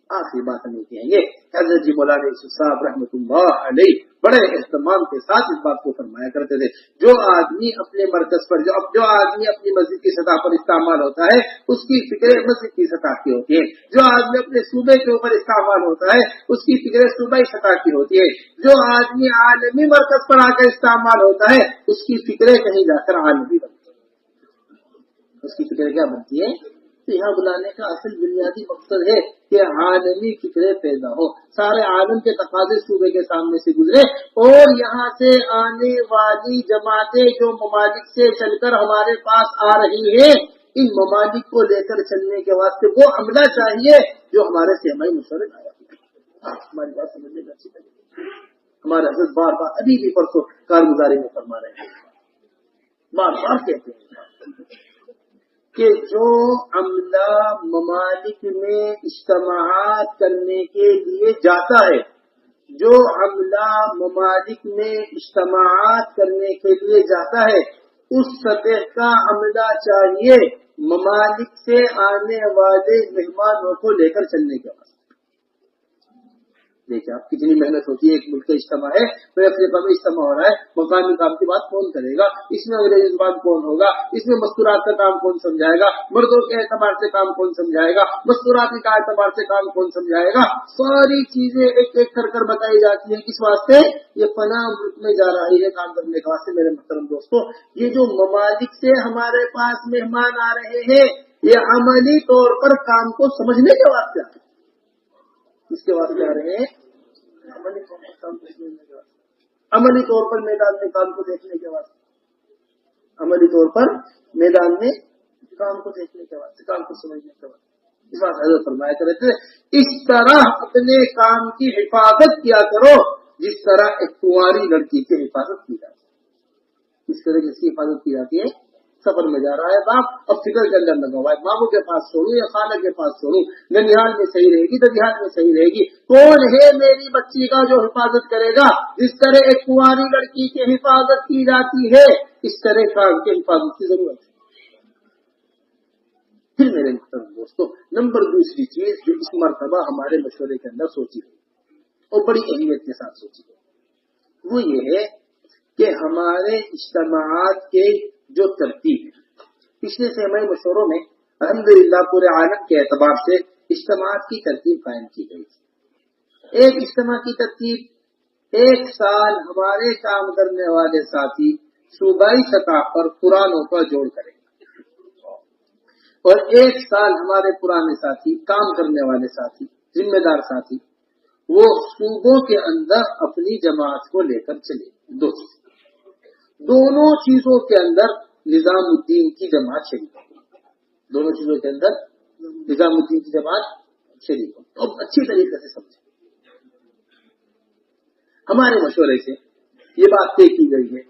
آخری بات ہم یہ کہیں گے، حضرت جی مولانا یوسف صاحب رحمۃ اللہ علیہ بڑے اہتمام کے ساتھ اس بات کو فرمایا کرتے تھے، جو آدمی اپنے مرکز پر جو آدمی اپنی مسجد کی سطح پر استعمال ہوتا ہے اس کی فکریں مسجد کی سطح کی ہوتی ہیں، جو آدمی اپنے صوبے کے اوپر استعمال ہوتا ہے اس کی فکریں صوبائی سطح کی ہوتی ہے، جو آدمی عالمی مرکز پر آ کر استعمال ہوتا ہے اس کی فکریں کہیں جا کر عالمی بنتی ہیں، اس کی فکریں کیا بنتی ہیں؟ تو یہاں بلانے کا اصل بنیادی مقصد ہے کہ عالمی فکرے پیدا ہو، سارے عالم کے تقاضے صوبے کے سامنے سے گزرے، اور یہاں سے آنے والی جماعتیں جو ممالک سے چل کر ہمارے پاس آ رہی ہیں، ان ممالک کو لے کر چلنے کے واسطے وہ عملہ چاہیے جو ہمارے سیمائی مشورے آیا۔ ہماری بات سمجھنے کا اچھی طریقے، ہمارے حضرت بار بار ابھی بھی پرسوں کارگزاری میں فرما رہے ہیں، بار بار کہتے ہیں کہ جو عملہ ممالک میں اجتماعات کرنے کے لیے جاتا ہے، جو عملہ ممالک میں اجتماعات کرنے کے لیے جاتا ہے، اس سطح کا عملہ چاہیے ممالک سے آنے والے مہمانوں کو لے کر چلنے کے واسطے۔ دیکھیں آپ کتنی محنت ہوتی ہے، ایک ملک کا اجتماع ہے، پھر افریقہ میں اجتماع ہو رہا ہے، مقامی کام کی بات کون کرے گا، اس میں انگریزی زبان کون ہوگا، اس میں مستورات کا کام کون سمجھائے گا، مردوں کے اعتبار سے کام کون سمجھائے گا، مستورات کے اعتبار سے کام کون سمجھائے گا، ساری چیزیں ایک ایک کر بتائی جاتی ہیں، کس واسطے؟ یہ فلاں ملک میں جا رہی ہے کام کرنے کے واسطے۔ میرے محترم دوستوں، یہ جو ممالک سے ہمارے پاس مہمان آ رہے ہیں، یہ عملی طور پر کام کو سمجھنے کے واسطے آ رہے ہیں۔ اس کے واسطے آ رہے ہیں عملی طور پر کام کو سمجھنے کے واسطے، عملی طور پر میدان میں کام کو دیکھنے کے واسطے، عملی طور پر میدان میں کام کو دیکھنے کے واسطے، کام کو سمجھنے کے واسطے۔ اس بات حضرت فرمایا کرتے تھے، اس طرح اپنے کام کی حفاظت کیا کرو جس طرح ایک کنواری لڑکی کی حفاظت کی جاتی ہے۔ اس طرح کی حفاظت کی جاتی ہے، سفر میں جا رہا ہے باپ، اب فکر کے اندر لگا ہوا ہے، ماموں کے پاس چھوڑوں یا خالہ کے پاس چھوڑوں، ننیال میں صحیح رہے گی ددیال میں صحیح رہے گی، کون ہے میری بچی کا جو حفاظت کرے گا؟ جس طرح ایک کنواری لڑکی کی حفاظت کی جاتی ہے، اس طرح کام کی حفاظت کی ضرورت ہے۔ پھر میرے محترم دوستوں، نمبر دوسری چیز جو اس مرتبہ ہمارے مشورے کے اندر سوچی ہے اور بڑی اہمیت کے ساتھ سوچی ہے، وہ یہ ہے کہ ہمارے اجتماعات کے جو ترتیب ہے، پچھلے سیمائی مشوروں میں الحمدللہ پورے عالم کے اعتبار سے اجتماعات کی ترتیب قائم کی گئی تھی۔ ایک اجتماع کی ترتیب، ایک سال ہمارے کام کرنے والے ساتھی صوبائی سطح پر قرآنوں کا جوڑ کریں گے، اور ایک سال ہمارے پرانے ساتھی، کام کرنے والے ساتھی، ذمہ دار ساتھی، وہ صوبوں کے اندر اپنی جماعت کو لے کر چلے۔ دونوں چیزوں کے اندر نظام الدین کی جماعت شریک ہو، دونوں چیزوں کے اندر نظام الدین کی جماعت شریک ہو۔ اب اچھی طریقے سے سمجھیں، ہمارے مشورے سے یہ بات طے کی گئی ہے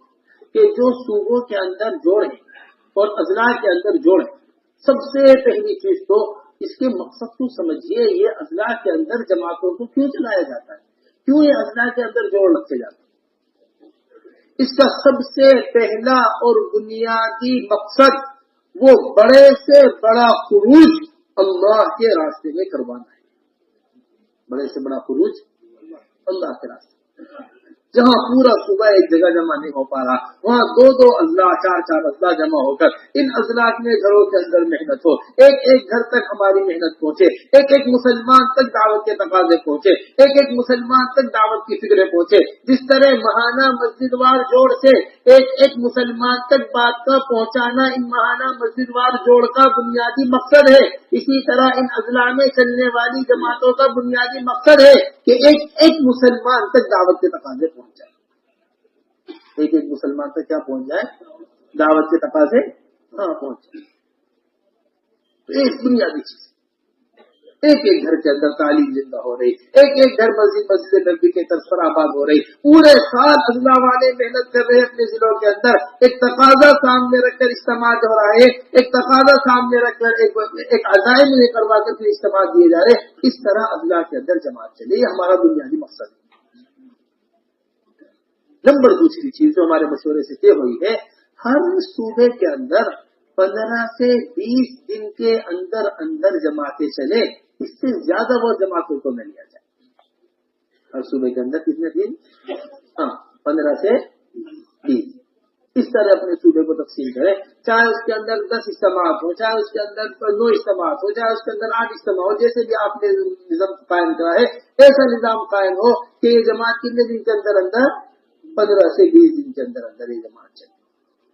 کہ جو صوبوں کے اندر جوڑ ہیں اور اضلاع کے اندر جوڑ ہیں، سب سے پہلی چیز تو اس کے مقصد کو سمجھیے، یہ اضلاع کے اندر جماعتوں کو کیوں چلایا جاتا ہے، کیوں یہ اضلاع کے اندر جوڑ رکھے جاتے ہیں؟ اس کا سب سے پہلا اور بنیادی مقصد وہ بڑے سے بڑا خروج اللہ کے راستے میں کروانا ہے، بڑے سے بڑا خروج اللہ کے راستے میں۔ جہاں پورا صوبہ ایک جگہ جمع نہیں ہو پا رہا، وہاں دو دو اضلاع، چار چار اضلاع جمع ہو کر ان اضلاع میں گھروں کے اندر محنت ہو، ایک ایک گھر تک ہماری محنت پہنچے، ایک ایک مسلمان تک دعوت کے تقاضے پہنچے، ایک ایک مسلمان تک دعوت کی فکریں پہنچے۔ جس طرح ماہانہ مسجد وار جوڑ سے ایک ایک مسلمان تک بات کا پہنچانا ان ماہانہ مسجد وار جوڑ کا بنیادی مقصد ہے، اسی طرح ان اضلاع میں چلنے والی جماعتوں کا بنیادی مقصد ہے کہ ایک ایک مسلمان تک دعوت کے تقاضے پہنچ جائے، ایک ایک مسلمان تک کیا پہنچ جائے؟ دعوت کے تقاضے پہنچ جائے۔ تو ایک بنیادی چیز، ایک ایک گھر کے اندر تعلیم زندہ ہو رہی، ایک ایک گھر مسجد نبی کے طرز پر آباد ہو رہی، پورے سال اضلاع والے محنت کر رہے اپنے ضلعوں کے اندر، ایک تقاضا سامنے رکھ کر اجتماع ہو رہا ہے، ایک تقاضا سامنے رکھ کر ایک عزائم یہ کروا کر پھر اجتماع دیے جا رہے، اس طرح اضلاع کے اندر جماعت چلے، یہ ہمارا بنیادی مقصد ہے۔ نمبر دوسری چیز جو ہمارے مشورے سے طے ہوئی ہے، ہر صوبے کے اندر 15 سے 20 دن کے اندر اندر جماعتیں چلے، اس سے زیادہ وہ جماعتوں کو نہ لیا جائے۔ ہر صوبے کے اندر کتنے دن؟ 15 سے 20۔ اس طرح اپنے صوبے کو تقسیم کرے، چاہے اس کے اندر 10 اجتماعات ہو، چاہے اس کے اندر 9 اجتماعات ہو، چاہے اس کے اندر 8 اجتماع ہو، جیسے بھی آپ نے نظام قائم کرا ہے ایسا نظام قائم ہو کہ یہ جماعت کتنے دن کے اندر اندر؟ 15 سے 20 دن کے اندر اندر یہ جماعت چلے۔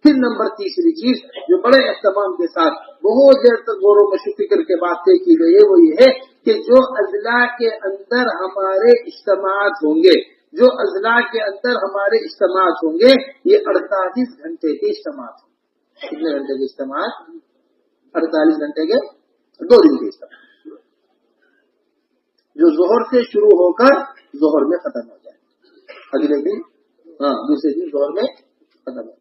پھر نمبر تیسری چیز جو بڑے اہتمام کے ساتھ بہت دیر تک غور و فکر کے بعد طے کی گئی ہے وہ یہ ہے کہ جو اضلاع کے اندر ہمارے اجتماعات ہوں گے، جو اضلاع کے اندر ہمارے اجتماعات ہوں گے، یہ 48 گھنٹے کے اجتماعات ہوں گے۔ کتنے گھنٹے کے اجتماعات؟ 48 گھنٹے کے، 2 دن کے اجتماع، جو ظہر سے شروع ہو کر ظہر میں ختم ہو جائے، اگلے دن دوسرے دن ظہر میں ختم ہو جائے۔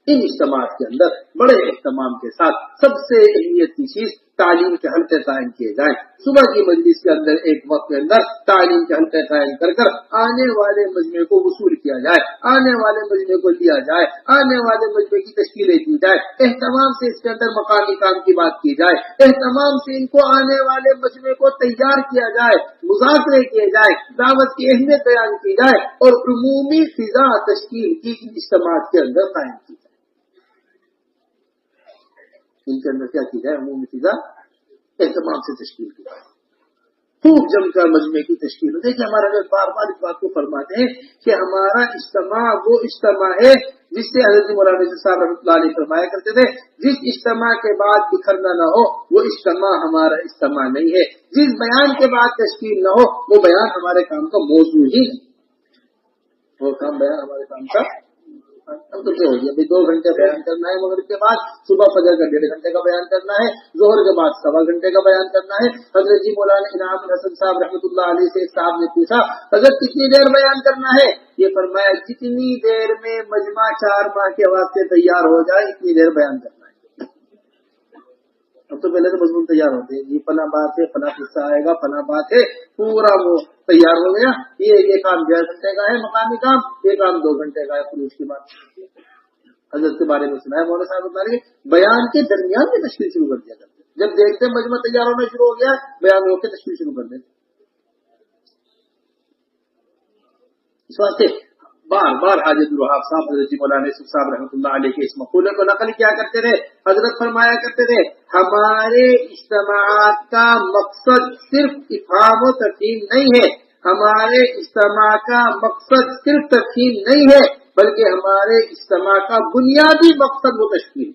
ان اجتماعات کے اندر بڑے اہتمام کے ساتھ سب سے اہمیت کی چیز تعلیم کے حلقے قائم کیے جائیں۔ صبح کی مجلس کے اندر ایک وقت کے اندر تعلیم کے حلقے قائم کر کر آنے والے مجمع کو وصول کیا جائے، آنے والے مجمع کو لیا جائے، آنے والے مجمع کی تشکیلیں دی جائے، اہتمام سے اس کے اندر مقامی کام کی بات کی جائے، اہتمام سے ان کو آنے والے مجمع کو تیار کیا جائے، مذاکرے کیے جائے، دعوت کی اہمیت بیان کی جائے اور عمومی فضا تشکیل کی اجتماعات کے اندر قائم کی جائے۔ ان کے اندر کیا کی جائے؟ عمومی فضا اہتمام سے تشکیل کی جائے، خوب جم کر مجمع کی تشکیل ہو۔ دیکھیے ہمارا جو بار بار اس بات کو فرماتے ہیں کہ ہمارا اجتماع وہ اجتماع ہے جس سے حضرت مولانا صاحب رحمۃ اللہ علیہ فرمایا کرتے تھے، جس اجتماع کے بعد بکھرنا نہ ہو وہ اجتماع ہمارا اجتماع نہیں ہے، جس بیان کے بعد تشکیل نہ ہو وہ بیان ہمارے کام کا موضوع ہی نہیں، وہ کام بیان ہمارے کام کا اب تو کیا ہو گیا بھائی 2 گھنٹے بیان کرنا ہے، مغرب کے بعد صبح فجر کا 1.5 گھنٹے کا بیان کرنا ہے، ظہر کے بعد 1.25 گھنٹے کا بیان کرنا ہے۔ حضرت جی مولانا انعام الحسن صاحب رحمۃ اللہ علیہ سے ایک صاحب نے پوچھا حضرت کتنی دیر بیان کرنا ہے؟ یہ فرمایا جتنی دیر میں مجمع 4 ماہ کے واسطے تیار ہو جائے اتنی دیر بیان کرنا ہے۔ اب تو پہلے تو مضمون تیار ہوتے ہیں، یہ فلاں بات ہے، فلاں قصہ آئے گا، فلاں بات ہے، پورا وہ تیار ہو گیا، یہ کام 1.5 گھنٹے کا ہے مقامی کام، یہ کام 2 گھنٹے کا ہے، خروج کی بات حضرت کے بارے میں سنا ہے مولانا صاحب بتا رہے بیان کے درمیان میں تشکیل شروع کر دیا کرتے، جب دیکھتے ہیں مجمع تیار ہونا شروع ہو گیا بیان ہو کے تشکیل شروع کر دیتے۔ اس واسطے بار بار حاجت الوہاب صاحب حضرت مولانا یوسف صاحب رحمۃ اللہ علیہ کے اس مقولے کو نقل کیا کرتے تھے، حضرت فرمایا کرتے تھے ہمارے اجتماعات کا مقصد صرف افہام و تفہیم نہیں ہے، ہمارے اجتماع کا مقصد صرف تفہیم نہیں ہے بلکہ ہمارے اجتماع کا بنیادی مقصد وہ تشکیل۔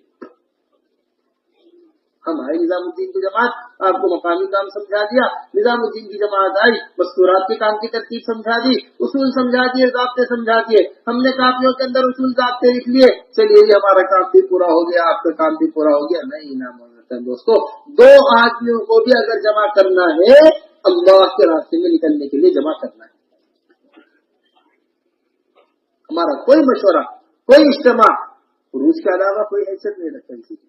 ہمارے نظام الدین کی جماعت آپ کو مقامی کام سمجھا دیا، نظام الدین کی جماعت آئی مستورات کے کام کی ترتیب سمجھا دی، اصول سمجھا دیے، ضابطے سمجھا دیے، ہم نے کاپیوں کے اندر اصول ضابطے لکھ لیے، چلیے یہ ہمارا کام بھی پورا ہو گیا، آپ کا کام بھی پورا ہو گیا۔ نہیں نام دوستو، 2 آدمیوں کو بھی اگر جمع کرنا ہے اللہ کے راستے میں نکلنے کے لیے جمع کرنا ہے، ہمارا کوئی مشورہ، کوئی اجتماع عروج کے علاوہ کوئی حیثیت نہیں رکھتا کسی کی۔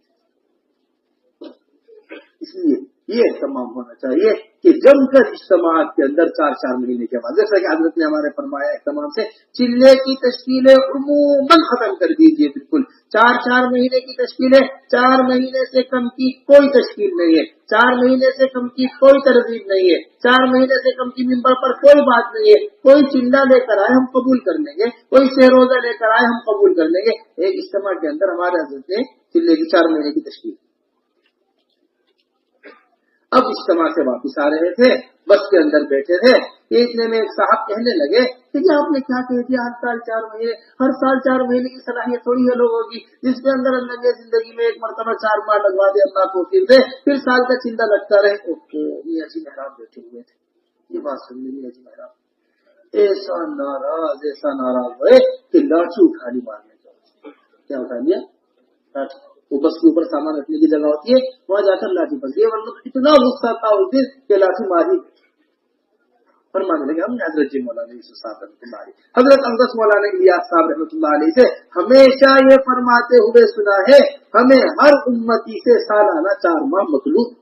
اس لیے یہ اہتمام ہونا چاہیے کہ جم کر اجتماعات کے اندر 4 مہینے کے بعد، جیسا کہ حضرت نے ہمارے فرمایا اہتمام سے چلے کی تشکیلیں عموماً ختم کر دیجیے، بالکل 4 مہینے کی تشکیلیں، 4 مہینے سے کم کی کوئی تشکیل نہیں ہے، 4 مہینے سے کم کی کوئی ترغیب نہیں ہے، 4 مہینے سے کم کی ممبر پر کوئی بات نہیں ہے، کوئی چندہ لے کر آئے ہم قبول کر لیں گے، کوئی شہروزہ لے کر آئے ہم قبول کر لیں گے۔ ایک اجتماع کے اندر ہمارے حضرت نے چلے کی 4 مہینے کی تشکیل۔ اب اجتماع سے واپس آ رہے تھے، بس کے اندر بیٹھے تھے، اتنے میں ایک صاحب کہنے لگے کہ جی آپ نے کیا کہہ دیا، ہر سال 4 مہینے، ہر سال 4 مہینے کی صلاحیت تھوڑی ہے لوگوں کی، جس کے اندر اللہ نے زندگی میں ایک مرتبہ 4 ماہ لگوا دے، اللہ کو پھر سال کا چندہ لگتا رہے۔ اوکے میاں جی محراب بیٹھے ہوئے تھے، یہ بات سن لی میاں جی محراب ایسا ناراض ہوئے کہ لاٹھی اٹھا لی مارنے کا۔ کیا اٹھا لیا؟ لاٹھی۔ وہ بس کے اوپر سامان رکھنے کی جگہ ہوتی ہے، وہاں جا کر لاٹھی پھنس گئی، ورنہ اتنا غصہ تھا اس دن کہ لاٹھی ماری۔ فرمانے لگے ہم نے حضرت جی مولانا یوسف صاحب رحمۃ اللہ علیہ، حضرت اقدس مولانا الیاس صاحب رحمۃ اللہ علیہ سے ہمیشہ یہ فرماتے ہوئے سنا ہے ہمیں ہر امتی سے سالانہ 4 ماہ مطلوب،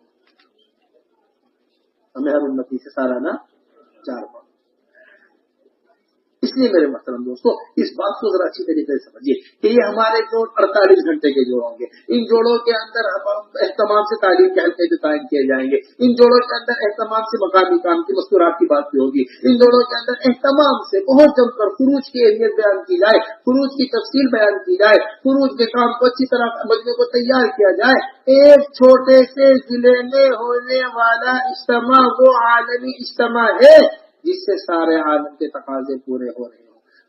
ہمیں ہر امتی سے سالانہ 4 ماہ۔ اس لیے میرے محترم دوستو اس بات کو ذرا اچھی طریقے سے سمجھیے کہ یہ ہمارے جوڑ 48 گھنٹے کے جوڑ ہوں گے، ان جوڑوں کے اندر اہتمام سے تعلیم کے حلقے بھی قائم کیے جائیں گے، ان جوڑوں کے اندر اہتمام سے مقامی کام کی مستورات کی بات بھی ہوگی، ان جوڑوں کے اندر اہتمام سے بہت جم کر خروج کی اہمیت بیان کی جائے، خروج کی تفصیل بیان کی جائے، خروج کے کام کو اچھی طرح مجمع کو تیار کیا جائے۔ ایک چھوٹے سے ضلع میں ہونے والا اجتماع وہ عالمی اجتماع ہے جس سے سارے عالم کے تقاضے پورے ہو رہے ہوں،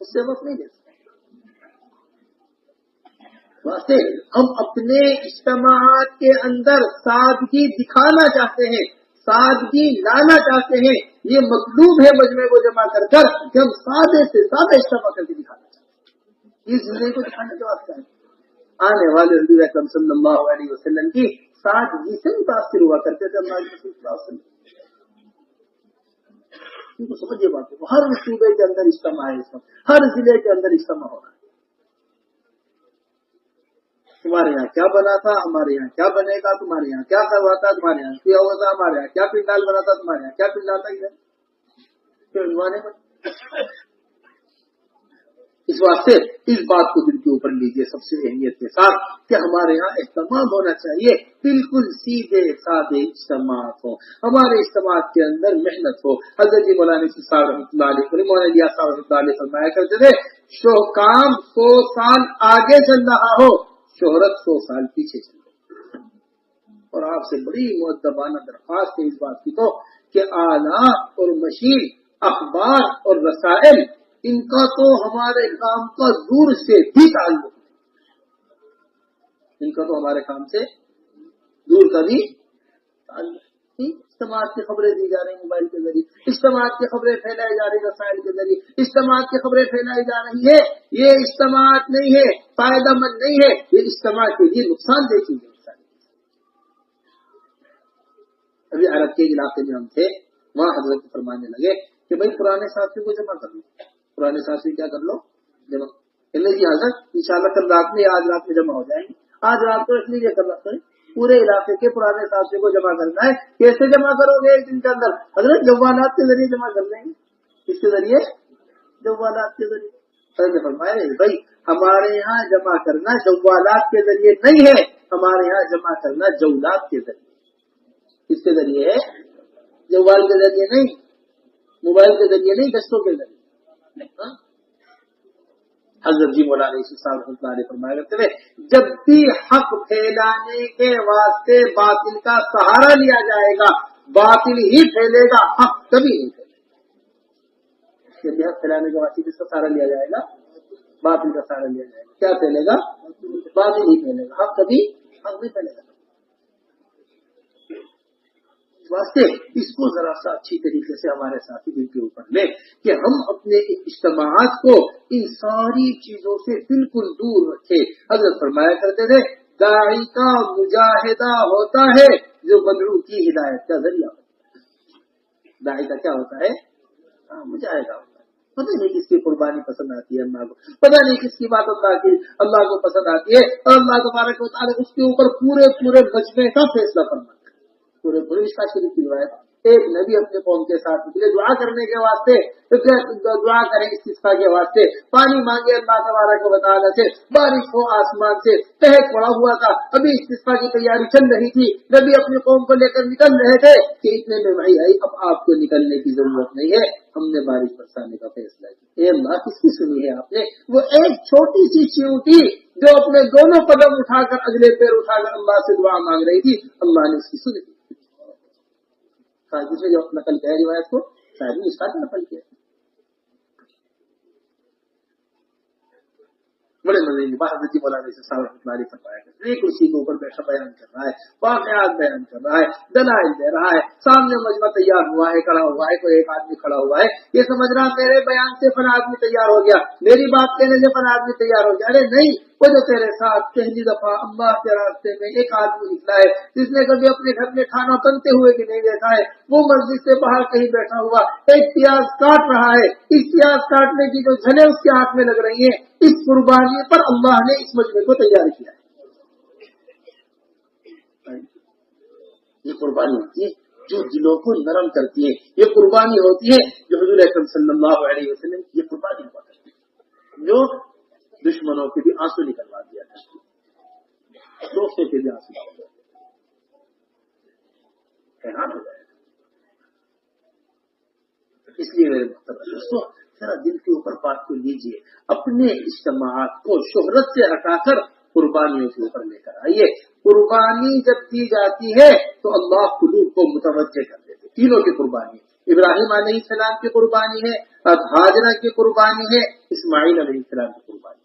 اس سے وقت نہیں دے سکتے. واسطے ہم اپنے اجتماعات کے اندر سادگی دکھانا چاہتے ہیں, سادگی لانا چاہتے ہیں. یہ مطلوب ہے مجمع کو جمع کر کر کہ ہم سادے سے سادہ اجتماع کر کے دکھانا چاہتے ہیں. اس زندگی کو دکھانے کے واسطے آنے والے حضور اکرم صلی اللہ علیہ وسلم کی سادگی سے متاثر ہوا کرتے تھے. اللہ صلی اللہ علیہ وسلم کو سمجھیے بات ہے, ہر صوبے کے اندر اجتماع ہے, اس وقت ہر ضلع کے اندر اجتماع ہو رہا ہے. تمہارے یہاں کیا بنا تھا, ہمارے یہاں کیا بنے گا, تمہارے یہاں کیا کروا تھا, تمہارے یہاں کیا ہوا تھا, ہمارے یہاں کیا پنڈال بنا تھا, تمہارے یہاں کیا پنڈال تھا. اس واسطے اس بات کو دل کے اوپر لیجیے سب سے اہمیت کے ساتھ کہ ہمارے یہاں اہتمام ہونا چاہیے, بالکل سیدھے سادے اجتماعات ہو, ہمارے اجتماعات کے اندر محنت ہو. حضرت جی مولانا صاحب رحمۃ اللہ علیہ, مولانا الیاس صاحب رحمۃ اللہ علیہ فرمایا کرتے تھے, کام 100 سال آگے چل رہا ہو, شہرت 100 سال پیچھے چل رہی. اور آپ سے بڑی مؤدبانہ درخواست ہے اس بات کی تو کہ آلات اور مشین, اخبار اور رسائل, ان کا تو ہمارے کام کا دور سے بھی تعلق ہے. ان کا تو ہمارے کام سے دور کا بھی تعلق. اجتماعات کی خبریں دی جا رہی ہیں موبائل کے ذریعے, اجتماعات کی خبریں پھیلائی جا رہی ہیں رسائل کے ذریعے, اجتماعات کی خبریں پھیلائی جا رہی ہے. یہ اجتماعات نہیں ہے, فائدہ مند نہیں ہے, یہ اجتماع کے لیے نقصان دہ چیز ہے. ابھی عرب کے علاقے میں ہم تھے, وہاں حضرت فرمانے لگے کہ بھائی پرانے ساتھیوں کو جمع کر لو. پرانے ساتھی کیا کر لو, جمع. جی حضرت انشاءاللہ کل رات میں, آج رات میں جمع ہو جائیں گے. آج رات کو اس لیے کر رکھتے ہیں پورے علاقے کے پرانے ساتھیوں کو جمع کرنا ہے. کیسے جمع کرو گے ایک دن کے اندر؟ حضرت جوالات کے ذریعے جمع کر لیں گے. کس کے ذریعے؟ جوالات کے ذریعے. حضرت فرمائے بھائی ہمارے یہاں جمع کرنا جوالات کے ذریعے نہیں ہے, ہمارے یہاں جمع کرنا جولات کے ذریعے. کس کے ذریعے ہے؟ جوال کے ذریعے نہیں, موبائل کے ذریعے نہیں, دستوں کے ذریعے. حضرت جی مولانا صاحب رحمۃ اللہ علیہ فرمایا کرتے تھے, جب بھی حق پھیلانے کے واسطے باطل کا سہارا لیا جائے گا, باطل ہی پھیلے گا, حق کبھی نہیں پھیلے گا. جب بھی حق پھیلانے کے واسطے کس کا سہارا لیا جائے گا؟ باطل کا سہارا لیا جائے گا. کیا پھیلے گا؟ باطل ہی پھیلے گا, حق کبھی حق نہیں پھیلے گا. واسطے اس کو ذرا سا اچھی طریقے سے ہمارے ساتھی دل کے اوپر لیں کہ ہم اپنے اجتماعات کو ان ساری چیزوں سے بالکل دور رکھیں. حضرت فرمایا کرتے تھے, داعی کا مجاہدہ ہوتا ہے جو مدعو کی ہدایت کا ذریعہ ہوتا ہے. داعی کا کیا ہوتا ہے؟ مجاہدہ ہوتا ہے. پتہ نہیں کس کی قربانی پسند آتی ہے اللہ کو, پتہ نہیں کس کی بات اللہ کو پسند آتی ہے, اور اللہ تبارک و تعالیٰ اس کے اوپر پورے مجمع کا فیصلہ فرماتا ہے. پورے رشتہ شریف کی روایت, ایک نبی اپنے قوم کے ساتھ نکلے دعا کرنے کے واسطے, دعا کریں استسقاء کے واسطے, پانی مانگے اللہ تبارک و تعالیٰ سے, بارش ہو آسمان سے, قحط پڑا ہوا تھا, ابھی استسقاء کی تیاری چل رہی تھی, نبی اپنی قوم کو لے کر نکل رہے تھے کہ اتنے میں بھائی آئی, اب آپ کو نکلنے کی ضرورت نہیں ہے, ہم نے بارش برسانے کا فیصلہ کیا. اے اللہ کس کی سنی ہے آپ نے؟ وہ ایک چھوٹی سی چیونٹی جو اپنے دونوں قدم اٹھا کر اگلے پیر اٹھا کر اللہ سے دعا مانگ رہی تھی, اللہ نے اس کی سنی. دوسرے جو نقل کیا ہے روایت کو, شاید اس کا نقل کیا. بڑے مزے کی بات حضرت مولانا صاحب رحمۃ اللہ علیہ فرمایا کرتے ہیں, کرسی کے اوپر بیٹھا بیان کر رہا ہے, واقعات بیان کر رہا ہے, دلائل دے رہا ہے, سامنے مجمع تیار ہوا ہے, کھڑا ہوا ہے, کوئی ایک آدمی کھڑا ہوا ہے, یہ سمجھ رہا میرے بیان سے فلاں آدمی تیار ہو گیا, میری بات کہنے سے فلاں آدمی تیار ہو گیا. ارے نہیں, وہ جو تیرے ساتھ پہلی دفعہ اللہ کے راستے میں ایک آدمی نکلا ہے جس نے کبھی اپنے گھر میں کھانا بنتے ہوئے بھی نہیں دیکھا ہے, وہ مسجد سے باہر کہیں بیٹھا ہوا ایک پیاز کاٹ رہا ہے, اس پیاز کاٹنے کی جو جھلیں اس کے ہاتھ میں لگ رہی ہیں, اس قربانی پر اللہ نے اس مجمع کو تیار کیا ہے. یہ قربانی ہوتی ہے جو دلوں کو نرم کرتی ہے, یہ قربانی ہوتی ہے جو حضور اکرم صلی اللہ علیہ وسلم کی قربانی ہوا کرتی ہے, جو دشمنوں کے بھی آنسو نکلوا دیا کرتی ہے, دوستوں کے بھی آنسو نکلوا دیا, حیران ہو جائے گا. اس لیے میرے محترم دوستوں, ذرا دل کے اوپر بات کو لیجیے, اپنے اجتماعات کو شہرت سے ہٹا کر قربانیوں کے اوپر لے کر آئیے. قربانی جب دی جاتی ہے تو اللہ قلوب کو متوجہ کر دیتے, تینوں کی قربانی, ابراہیم علیہ السلام کی قربانی ہے، ہاجرہ کی قربانی ہے، اسماعیل علیہ السلام کی قربانی،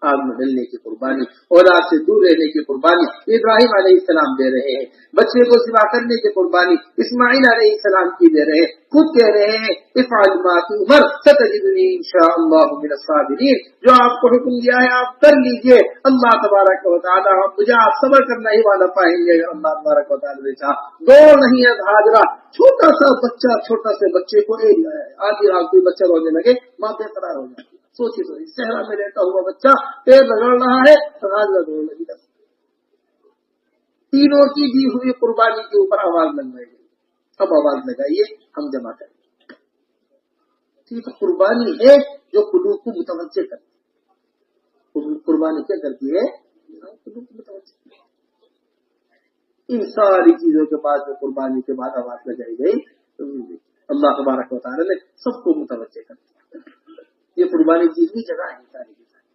آگ میں ڈلنے کی قربانی، اولاد سے دور رہنے کی قربانی ابراہیم علیہ السلام دے رہے ہیں، بچے کو ذبح کرنے کی قربانی اسماعیل علیہ السلام کی دے رہے ہیں، خود کہہ رہے ہیں افعل ما تؤمر ستجدنی انشاءاللہ من الصابرین، جو آپ کو حکم دیا ہے آپ کر لیجئے، اللہ تبارک و تعالی مجھے آپ صبر کرنا ہی والا پائیں گے۔ اللہ تبارک و تعالی نے کہا دو نہیں ہے ہاجرہ، چھوٹا سا بچہ، چھوٹا سے بچے کو آدھی رات کوئی بچہ رونے لگے، ماں بے قرار ہو جاتی، سوچی صحرا میں رہتا ہوا بچہ پیر رگڑ رہا ہے، ہاجرہ رونے لگی، تینوں کی دی ہوئی قربانی کے اوپر آواز لگائی گئی، اب آواز لگائیے ہم جمع کریں۔ ٹھیک، قربانی ہے جو قلوب کو متوجہ کرتی ہے، قربانی کیا کرتی ہے؟ قلوب کو متوجہ کرتی ہے۔ ان ساری چیزوں کے بعد جو قربانی کے بعد آواز لگائی گئی، اللہ تبارک و تعالی نے سب کو متوجہ کر دیا۔ یہ قربانی چیز کی جگہ ہے ساری کی ساری۔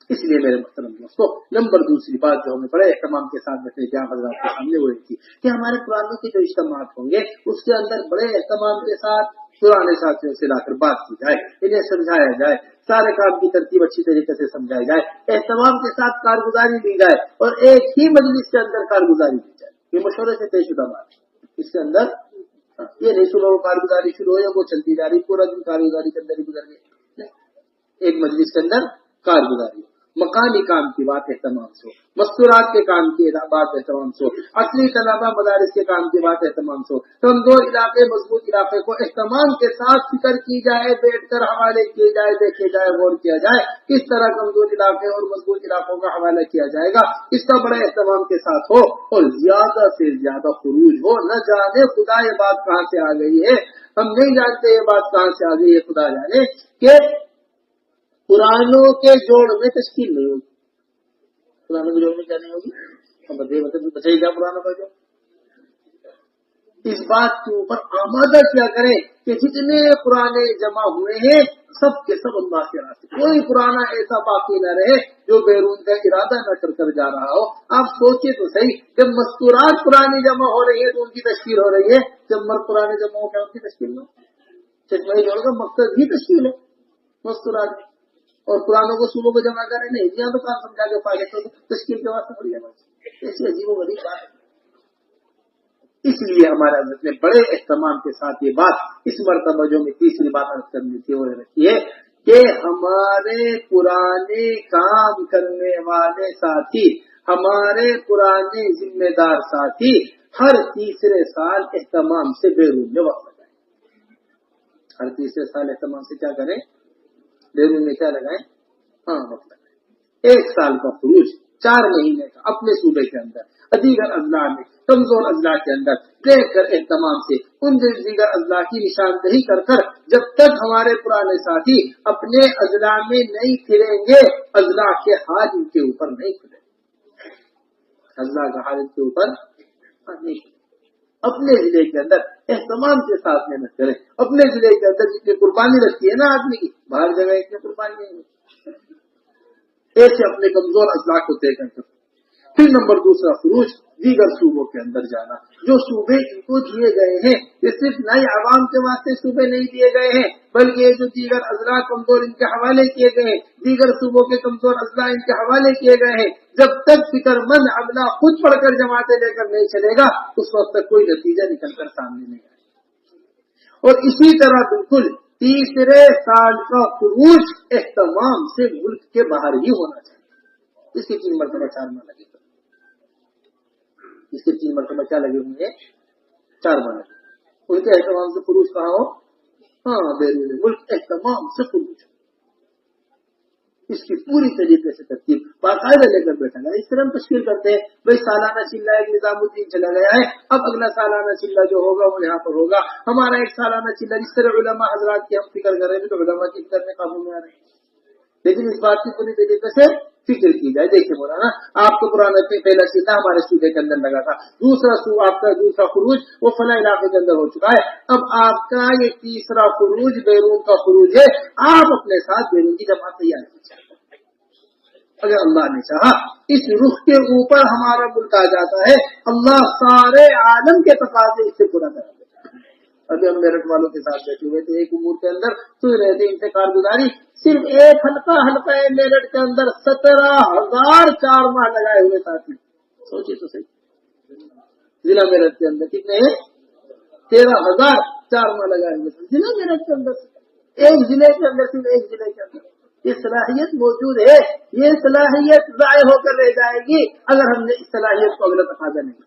اس لیے میرے محترم دوستو، نمبر دوسری بات جو ہمیں بڑے اہتمام کے ساتھ رکھنے کی حضرات کے سامنے وہ تھی کہ ہمارے قرآن کے جو اجتماعات ہوں گے اس کے اندر بڑے اہتمام کے ساتھ پرانے ساتھیوں سے لا کر بات کی جائے، انہیں سمجھایا جائے، سارے کام کی ترتیب اچھی طریقے سے سمجھائی جائے، اہتمام کے ساتھ کارگزاری دی جائے اور ایک ہی مجلس کے اندر کارگزاری دی جائے۔ یہ مشورے سے طے شدہ بات ہے۔ اس کے اندر یہ نہیں سنو کارگزاری شروع ہو یا وہ چلتی جا رہی، پورا دن کارگزاری کے اندر ہی گزر گئے، ایک مجلس کے اندر کارگزاری، مقامی کام کی بات اہتمام سے، مستورات کے کام کی بات اہتمام سے، اصلی طلبہ مدارس کے کام کی بات اہتمام سے، کمزور علاقے مضبوط علاقے کو اہتمام کے ساتھ فکر کی جائے، بیٹھ کر حوالے کیے جائے، دیکھے جائے، غور کیا جائے کس طرح کمزور علاقے اور مضبوط علاقوں کا حوالہ کیا جائے گا، اس کا بڑے اہتمام کے ساتھ ہو اور زیادہ سے زیادہ خروج ہو۔ نہ جانے خدا یہ بات کہاں سے آ گئی ہے، ہم نہیں جانتے یہ بات کہاں سے آ گئی ہے، خدا جانے کہ قرآنوں کے جوڑ میں تشکیل نہیں ہوگی۔ قرآنوں کے جوڑ میں کیا نہیں ہوگی؟ بچائی کیا قرآنوں کا جوڑ؟ اس بات کے اوپر آمادہ کیا کریں کہ جتنے پرانے جمع ہوئے ہیں سب کے سب اللہ کے راستے، کوئی پرانا ایسا باقی نہ رہے جو بیرون کا ارادہ نہ کر جا رہا ہو۔ آپ سوچیں تو صحیح، جب مستورات پرانی جمع ہو رہی ہے تو ان کی تشکیل ہو رہی ہے، جب مرد پرانے جمع ہو کیا ان کی تشکیل ہو؟ چشمہ جوڑ کا مقصد ہی تشکیل ہے مستورات، اور قرآنوں کو صوبوں کو جمع کرے نہیں، یہاں تو کام سمجھا کے فائدے تو تشکیل کے واسطے پڑی جمع، ایسی عجیب و غریب بات ہے۔ اس لیے ہمارے حضرت نے بڑے اہتمام کے ساتھ یہ بات اس مرتبہ جو میں تیسری بات عرض کرنی تھی وہ رکھی ہے کہ ہمارے پرانے کام کرنے والے ساتھی، ہمارے پرانے ذمہ دار ساتھی ہر تیسرے سال اہتمام سے بیرون میں وقت لگائیں، ہر تیسرے سال اہتمام سے کیا کریں؟ بیرون میں کیا لگائیں؟ وقت لگائیں۔ ایک سال کا خروج 4 مہینے کا اپنے صوبے کے اندر دیگر اضلاع میں، کمزور اضلاع کے اندر دیکھ کر اہتمام سے ان دیگر اضلاع کی نشاندہی کر کر جب تک ہمارے پرانے ساتھی اپنے اضلاع میں نہیں پھریں گے، اضلاع کے حال ان کے اوپر نہیں کھلیں گے، اضلاع کا حال ان کے اوپر نہیں کھلیں۔ اپنے ضلع کے اندر اہتمام کے ساتھ محنت کریں، اپنے ضلع کے اندر جتنی قربانی رکھتی ہے نا آدمی کی، باہر جگہ اتنی قربانی نہیں ہے، ایسے اپنے کمزور اضلاع کو طے کر سکتے۔ پھر نمبر دوسرا خروج دیگر صوبوں کے اندر جانا، جو صوبے ان کو دیے گئے ہیں یہ صرف نئے عوام کے واسطے صوبے نہیں دیے گئے ہیں بلکہ یہ جو دیگر اضلاع کمزور ان کے حوالے کیے گئے ہیں، دیگر صوبوں کے کمزور اضلاع ان کے حوالے کیے گئے ہیں، جب تک فکر مند عملہ خود پڑھ کر جماعتیں لے کر نہیں چلے گا اس وقت تک کوئی نتیجہ نکل کر سامنے نہیں آئے گا۔ اور اسی طرح بالکل تیسرے سال کا خروج اہتمام سے ملک کے باہر ہی ہونا چاہیے۔ اس کے 3 مرتبہ 4 ماہ لگے، اس کے 3 مرتبہ کیا لگے ہوں گے؟ 4 ماہ لگے۔ ان کے اہتمام سے خروج کہاں ہو؟ بیرون ملک اہتمام سے خروج، اس کی پوری طریقے سے ترتیب باقاعدہ لے کر بیٹھا گیا۔ اس طرح ہم تشکیل کرتے ہیں بھائی سالانہ چلہ ایک نظام الدین چلا گیا ہے، اب اگلا سالانہ چلہ جو ہوگا وہ یہاں پر ہوگا، ہمارا ایک سالانہ چلہ جس طرح علماء حضرات کی ہم فکر کر رہے ہیں تو علماء کی فکر میں قابو میں آ رہے ہیں، لیکن اس بات کی پوری طریقے سے فکر کی جائے۔ دیکھیں مولانا آپ کو پرانا پہلا چلہ ہمارے صوبے کے اندر لگا تھا، آپ کا دوسرا خروج وہ فلاں علاقے کے اندر ہو چکا ہے، اب آپ کا یہ تیسرا خروج بیرون کا خروج ہے، آپ اپنے ساتھ بیرون کی جماعت تیار کیجیے، اگر اللہ نے چاہا اس رخ کے اوپر ہمارا ملک آ جاتا ہے، اللہ سارے عالم کے تقاضے اس سے پورا کرا دیتا ہے۔ ابھی ہم میرٹھ والوں کے ساتھ بیٹھے ہوئے تھے، ایک امور کے اندر سن رہے تھے ان سے کارگزاری، صرف ایک حلقہ ہے میرٹھ کے اندر 17,000 4 ماہ لگائے ہوئے ساتھی، سوچیے تو صحیح، ضلع میرٹھ کے اندر کتنے ہیں؟ 13,000 4 ماہ لگائے ہوئے ضلع میرٹھ کے اندر، ایک ضلع کے اندر، صرف ایک ضلع کے اندر یہ صلاحیت موجود ہے۔ یہ صلاحیت ضائع ہو کر رہ جائے گی اگر ہم نے اس صلاحیت کو اگلا تقاضا نہیں۔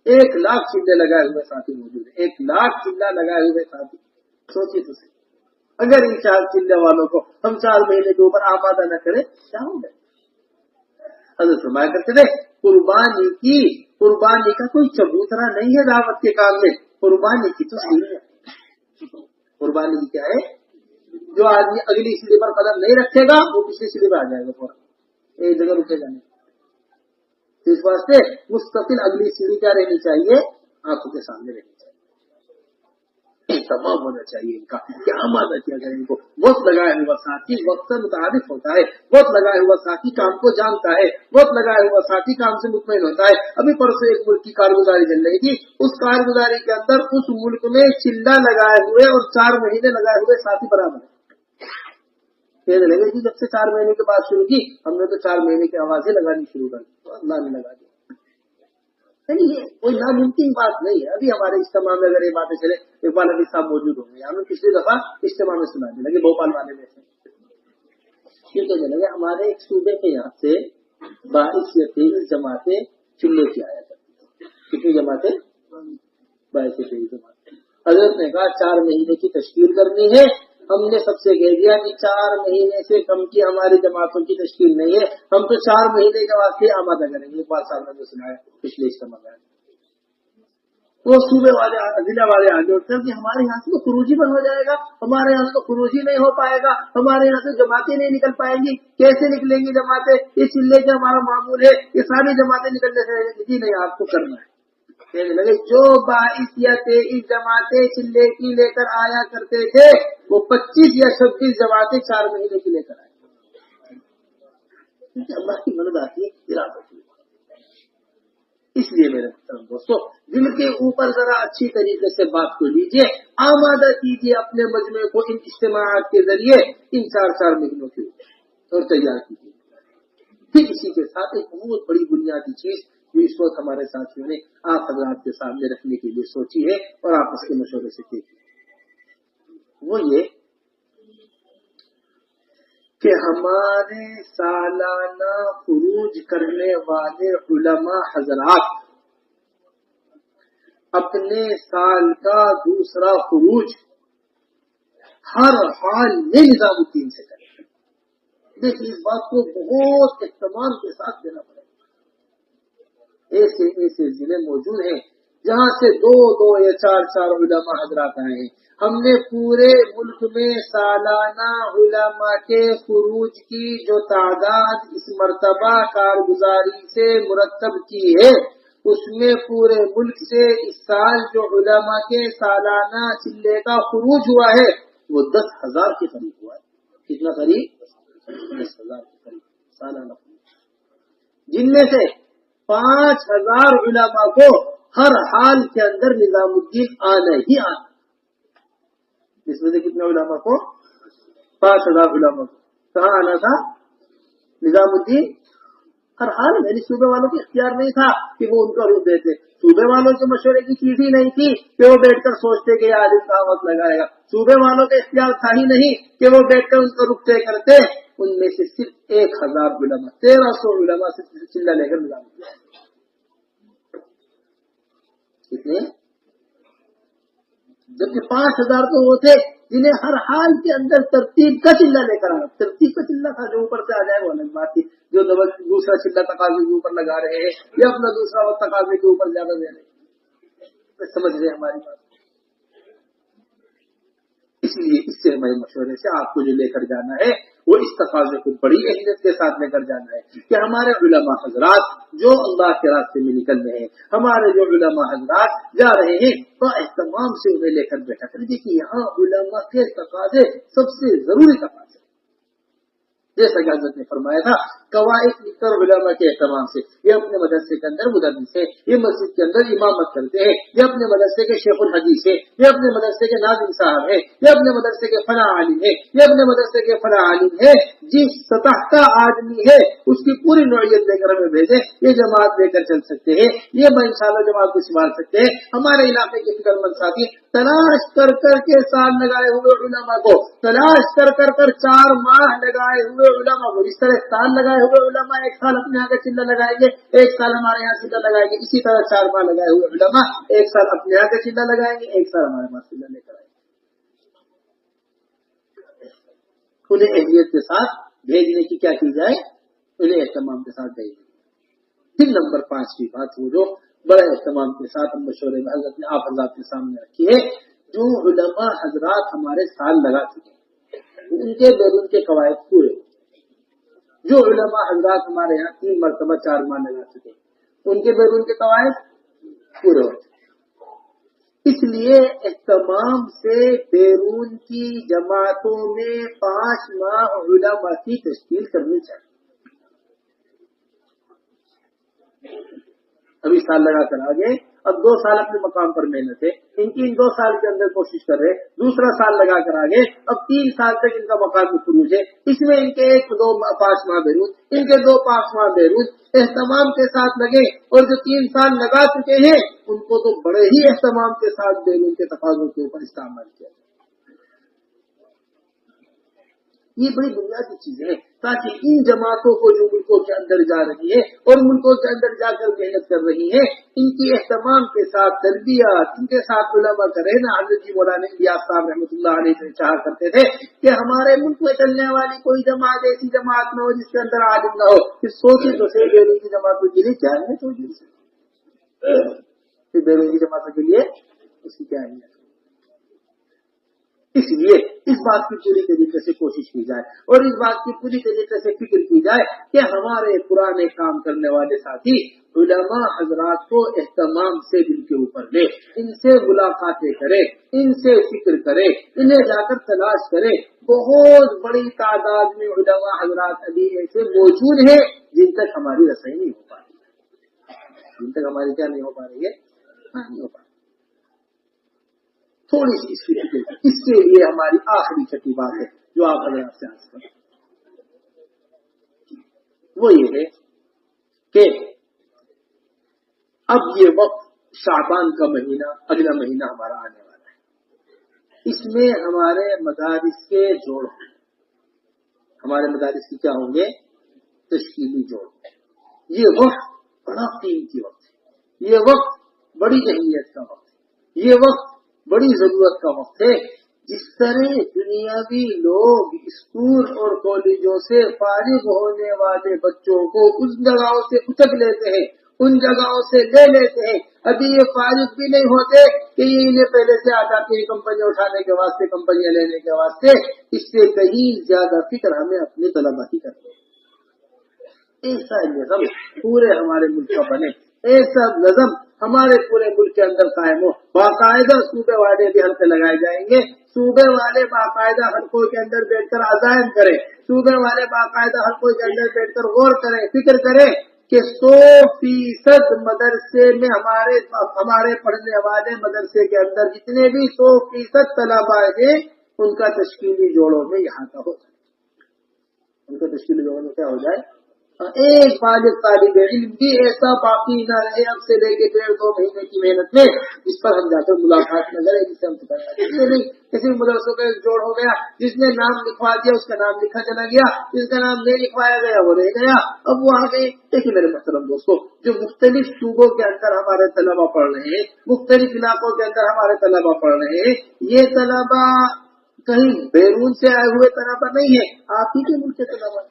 1,00,000 چلے لگائے ہوئے ساتھی موجود ہے، 1,00,000 چلہ لگائے ہوئے ساتھی، سوچیے تو صحیح، اگر ان 4 چلے والوں کو ہم 4 مہینے کے اوپر آمادہ نہ کریں کیا ہوگا؟ حضرت فرمایا کرتے تھے قربانی کا کوئی چبوترا نہیں ہے دعوت کے کام میں، قربانی کی تو سیڑھی ہے۔ قربانی کی کیا ہے؟ جو آدمی اگلی سیڑھی پر قدم نہیں رکھے گا وہ پچھلی سیڑھی پر آ جائے گا، فوراً ایک جگہ رکے گا نہیں۔ اس واسطے مستقل اگلی سیڑھی کیا رہنی چاہیے؟ آنکھوں کے سامنے رہنی چاہیے، تمام ہونا چاہیے ان کا کیا آمادہ کیا جائے ان کو۔ وقت لگایا ہوا ساتھی وقت سے متعارف ہوتا ہے، وقت لگایا ہوا ساتھی کام کو جانتا ہے، وقت لگایا ہوا ساتھی کام سے مطمئن ہوتا ہے۔ ابھی پرسوں ایک ملک کی کارگزاری چل رہی تھی، اس کارگزاری کے اندر اس ملک میں چلہ لگائے ہوئے اور 4 مہینے لگائے ہوئے ساتھی برابر ہے۔ یہ لگے گی جب سے 4 مہینے کے بعد شروع کی، ہم نے تو 4 مہینے کی آوازیں لگانی شروع کر دی تو اللہ نے لگا دی۔ یعنی یہ کوئی ناممکن بات نہیں ہے۔ ابھی ہمارے اجتماع میں اگر یہ باتیں چلے، اقبال حفیظ صاحب موجود ہوں گے، ہمیں پچھلی دفعہ اجتماع میں سنانے لگے بھوپال والے میں سے، کیونکہ لگے ہمارے ایک صوبے کے یہاں سے 22 یا 23 جماعتیں چلے کی آیا کرتی، کتنی جماعتیں؟ 22 یا 23 جماعتیں۔ حضرت نے کہا 4 مہینے کی تشکیل کرنی ہے، ہم نے سب سے کہہ دیا کہ 4 مہینے سے کم کی ہماری جماعتوں کی تشکیل نہیں ہے، ہم تو 4 مہینے کے بعد پھر آمادہ کریں گے۔ اقبال صاحب نے سنایا پچھلے اجتماع میں، وہ صوبے والے ضلع والے آگے اٹھتے ہیں کہ ہمارے یہاں سے تو خروجی بند ہو جائے گا، ہمارے یہاں سے تو خروجی نہیں ہو پائے گا، ہمارے یہاں سے جماعتیں نہیں نکل پائیں گی، کیسے نکلیں گی جماعتیں؟ یہ چلے کا ہمارا معمول ہے، یہ ساری جماعتیں نکلنے سے جی نہیں، آپ کو کرنا ہے۔ کہنے لگے جو 22 یا 23 جماعتیں چلے کی لے کر آیا کرتے تھے وہ 25 یا 26 جماعتیں 4 مہینے کی لے کر آئے، اللہ کی مدد آتی ہے ارادہ کی۔ اس لیے میرے محترم دوستو، دل کے اوپر ذرا اچھی طریقے سے بات کو لیجئے، آمادہ کیجئے اپنے مجمع کو ان اجتماعات کے ذریعے ان 4 مہینوں کے اور تیار کیجئے۔ پھر اسی کے ساتھ ایک بہت بڑی بنیادی چیز جو اس وقت ہمارے ساتھیوں نے آپ حضرات کے سامنے رکھنے کے لیے سوچی ہے اور آپ اس کے مشورے سے دیکھیں، وہ یہ کہ ہمارے سالانہ خروج کرنے والے علماء حضرات اپنے سال کا دوسرا خروج ہر حال میں نظام الدین سے کریں۔ دیکھیے اس بات کو بہت اہتمام کے ساتھ دینا پڑے گا۔ ایسے ضلع موجود ہیں جہاں سے 2 یا 4 علماء حضرات آئے ہیں۔ ہم نے پورے ملک میں سالانہ علماء کے خروج کی جو تعداد اس مرتبہ کارگزاری سے مرتب کی ہے، اس میں پورے ملک سے اس سال جو علماء کے سالانہ چلے کا خروج ہوا ہے وہ 10,000 کے قریب ہوا ہے۔ کتنا قریب؟ 10,000 کے قریب سالانہ خروج، جن میں سے 5,000 علماء کو ہر حال کے اندر نظام الدین آنا ہی آنا۔ اس میں سے کتنے علماء کو؟ 5,000 علماء کو کہاں آنا تھا؟ نظام الدین ہر حال میں۔ صوبے والوں کو اختیار نہیں تھا کہ وہ ان کا رخ دیتے، صوبے والوں کے مشورے کی چیز ہی نہیں تھی کہ وہ بیٹھ کر سوچتے کہ یہ عالم کا وقت لگائے گا، صوبے والوں کا اختیار تھا ہی نہیں کہ وہ بیٹھ کر ان کا رخ طے کرتے۔ ان میں سے صرف 1,000 علماء 1,300 علماء سے چلہ لے کر نظام الدین کتنے؟ جبکہ 5,000 تو وہ تھے جنہیں ہر حال کے اندر ترتیب کا چلہ لے کر آنا۔ ترتیب کا چلہ تھا، جو اوپر سے آ جائے وہ الگ بات تھی، جو دوسرا چلہ تقاضے کے اوپر لگا رہے ہیں یا اپنا دوسرا وقت تقاضے کے اوپر زیادہ دے رہے ہیں، سمجھ رہے ہماری بات۔ اس لیے اس سے ہمارے مشورے سے آپ کو جو لے کر جانا ہے وہ اس تقاضے کو بڑی اہمیت کے ساتھ لے کر جانا ہے کہ ہمارے علماء حضرات جو اللہ کے راستے میں نکل رہے ہیں، ہمارے جو علماء حضرات جا رہے ہیں تو اہتمام سے انہیں لے کر بیٹھا کریں. دیکھیے یہاں علماء کے تقاضے سب سے ضروری تقاضے، جیسا کہ حضرت نے فرمایا تھا قواعد لکھ کر علماء کے اہتمام سے. یہ اپنے مدرسے کے اندر مدرس ہے، یہ مسجد کے اندر امامت کرتے ہیں، یہ اپنے مدرسے کے شیخ الحدیث ہے، یہ اپنے مدرسے کے ناظم صاحب ہے، یہ اپنے مدرسے کے فلاں عالم ہے، یہ اپنے مدرسے کے فلاں عالم ہے. جس سطح کا آدمی ہے اس کی پوری نوعیت لے کر ہمیں بھیجے، یہ جماعت لے کر چل سکتے ہیں، یہ میں انشاءاللہ جماعت کو سنبھال سکتے ہیں. ہمارے علاقے کے فکر مند ساتھی تلاش کر کے سال لگائے ہوئے علماء کو، تلاش کر 4 ماہ لگائے ہوئے علماء کو، اس طرح سال لگائے ہوئے علماء ایک سال اپنے یہاں کا چلہ لگائیں گے، ایک سال ہمارے یہاں چلہ لگائیں گے، اسی طرح 4 ماہ لگائے ہوئے علماء ایک سال اپنے یہاں کا چلہ لگائیں گے، ایک سال ہمارے پاس چلہ لے کر آئیں گے. انہیں اہمیت کے ساتھ بھیجنے کی کیا کی جائے، انہیں اہتمام کے ساتھ بھیجیں. پھر نمبر 5 کی بات وہ جو بڑے اہتمام کے ساتھ ہم مشورے میں حضرت نے آپ حضرات کے سامنے رکھی ہے، جو علماء حضرات ہمارے سال لگا چکے ان کے بیرون کے قواعد پورے، جو علماء حضرات ہمارے یہاں 3 مرتبہ 4 ماہ لگا چکے ان کے بیرون کے قواعد پورے ہو چکے. اس لیے اہتمام سے بیرون کی جماعتوں میں 5 ماہ علماء کی تشکیل کرنی چاہیے. ابھی سال لگا کر آگے، اب 2 سال اپنے مقام پر محنت ہے، ان کی 2 سال کے اندر کوشش کر رہے، دوسرا سال لگا کر آگے، اب 3 سال تک ان کا مقام خروج ہے، اس میں ان کے 5 ماہ بیرون، ان کے 5 ماہ بیرون اہتمام کے ساتھ لگے. اور جو 3 سال لگا چکے ہیں ان کو تو بڑے ہی اہتمام کے ساتھ بیرون کے تقاضوں کے اوپر استعمال کیا. یہ بڑی بنیادی چیزیں ہیں تاکہ ان جماعتوں کو جو ملکوں کے اندر جا رہی ہے اور ملکوں کے اندر جا کر محنت کر رہی ہے، ان کی اہتمام کے ساتھ تربیت، ان کے ساتھ علماء کا رہنا. حضرت جی مولانا الیاس صاحب رحمۃ اللہ علیہ سے چاہا کرتے تھے کہ ہمارے ملک میں چلنے والی کوئی جماعت ایسی جماعت نہ ہو جس کے اندر عالم نہ ہو. پھر سوچے تو صحیح بیرونی جماعتوں کے لیے کیا ہے پھر بیرونی جماعتوں کے لیے اس کی کیا ہے. اس لیے اس بات کی پوری طریقے سے کوشش کی جائے اور اس بات کی پوری طریقے سے فکر کی جائے کہ ہمارے پرانے کام کرنے والے ساتھی علماء حضرات کو اہتمام سے دل کے اوپر لے، ان سے ملاقاتیں کرے، ان سے فکر کرے، انہیں جا کر تلاش کرے. بہت بڑی تعداد میں علماء حضرات ابھی ایسے موجود ہیں جن تک ہماری رسائی نہیں ہو پا رہی، جن تک ہماری کیا نہیں ہو پا رہی ہے، نہیں ہو پا رہی. تھوڑی سی اس کی فکر، اس کے لیے ہماری آخری چھٹی بات ہے جو آپ حضرات سے عرض کریں، وہ یہ ہے کہ اب یہ وقت شعبان کا مہینہ، اگلا مہینہ ہمارا آنے والا ہے، اس میں ہمارے مدارس کے جوڑ ہوں گے. ہمارے مدارس کی کیا ہوں گے؟ تشکیلی جوڑ. یہ وقت بڑا قیمتی وقت ہے، یہ وقت بڑی اہمیت کا وقت ہے، یہ وقت بڑی ضرورت کا وقت ہے. جس طرح دنیاوی لوگ اسکول اور کالجوں سے فارغ ہونے والے بچوں کو ان جگہوں سے اٹک لیتے ہیں، ان جگہوں سے لے لیتے ہیں، ابھی یہ فارغ بھی نہیں ہوتے کہ یہ انہیں پہلے سے آ جاتی ہے کمپنیاں اٹھانے کے واسطے، کمپنیاں لینے کے واسطے. اس سے کہیں زیادہ فکر ہمیں اپنے طلباء کی کرتے ہیں. ایسا نظم پورے ہمارے ملک کا بنے، ایسا نظم ہمارے پورے ملک کے اندر قائم ہو. باقاعدہ صوبے والے بھی حلقے لگائے جائیں گے، صوبے والے باقاعدہ حلقوں کے اندر بیٹھ کر عزائم کریں، صوبے والے باقاعدہ حلقوں کے اندر بیٹھ کر غور کریں، فکر کریں کہ 100% مدرسے میں ہمارے پڑھنے والے مدرسے کے اندر جتنے بھی 100% طلباء ہیں ان کا تشکیلی جوڑوں میں احاطہ ہو جائے. ان کا تشکیلی جوڑوں میں کیا ہو جائے؟ ایک بالغ طالب علم بھی ایسا باقی نہ رہے اب سے لے کے 1.5-2 مہینے کی محنت میں جس پر ہم جا کر ملاقات نہ کریں، جس سے ہم نہیں کسی مدرسوں کا جوڑ ہو گیا، جس نے نام لکھوا دیا اس کا نام لکھا چلا گیا، جس کا نام نہیں لکھوایا گیا وہ رہ گیا. اب وہ آگے دیکھیے میرے محترم دوستوں، جو مختلف صوبوں کے اندر ہمارے طلبا پڑھ رہے ہیں، مختلف علاقوں کے اندر ہمارے طلبا پڑھ رہے ہیں، یہ طلبا کہیں بیرون سے آئے ہوئے طلبا نہیں ہے، آپ ہی کے ملک کے طلبا.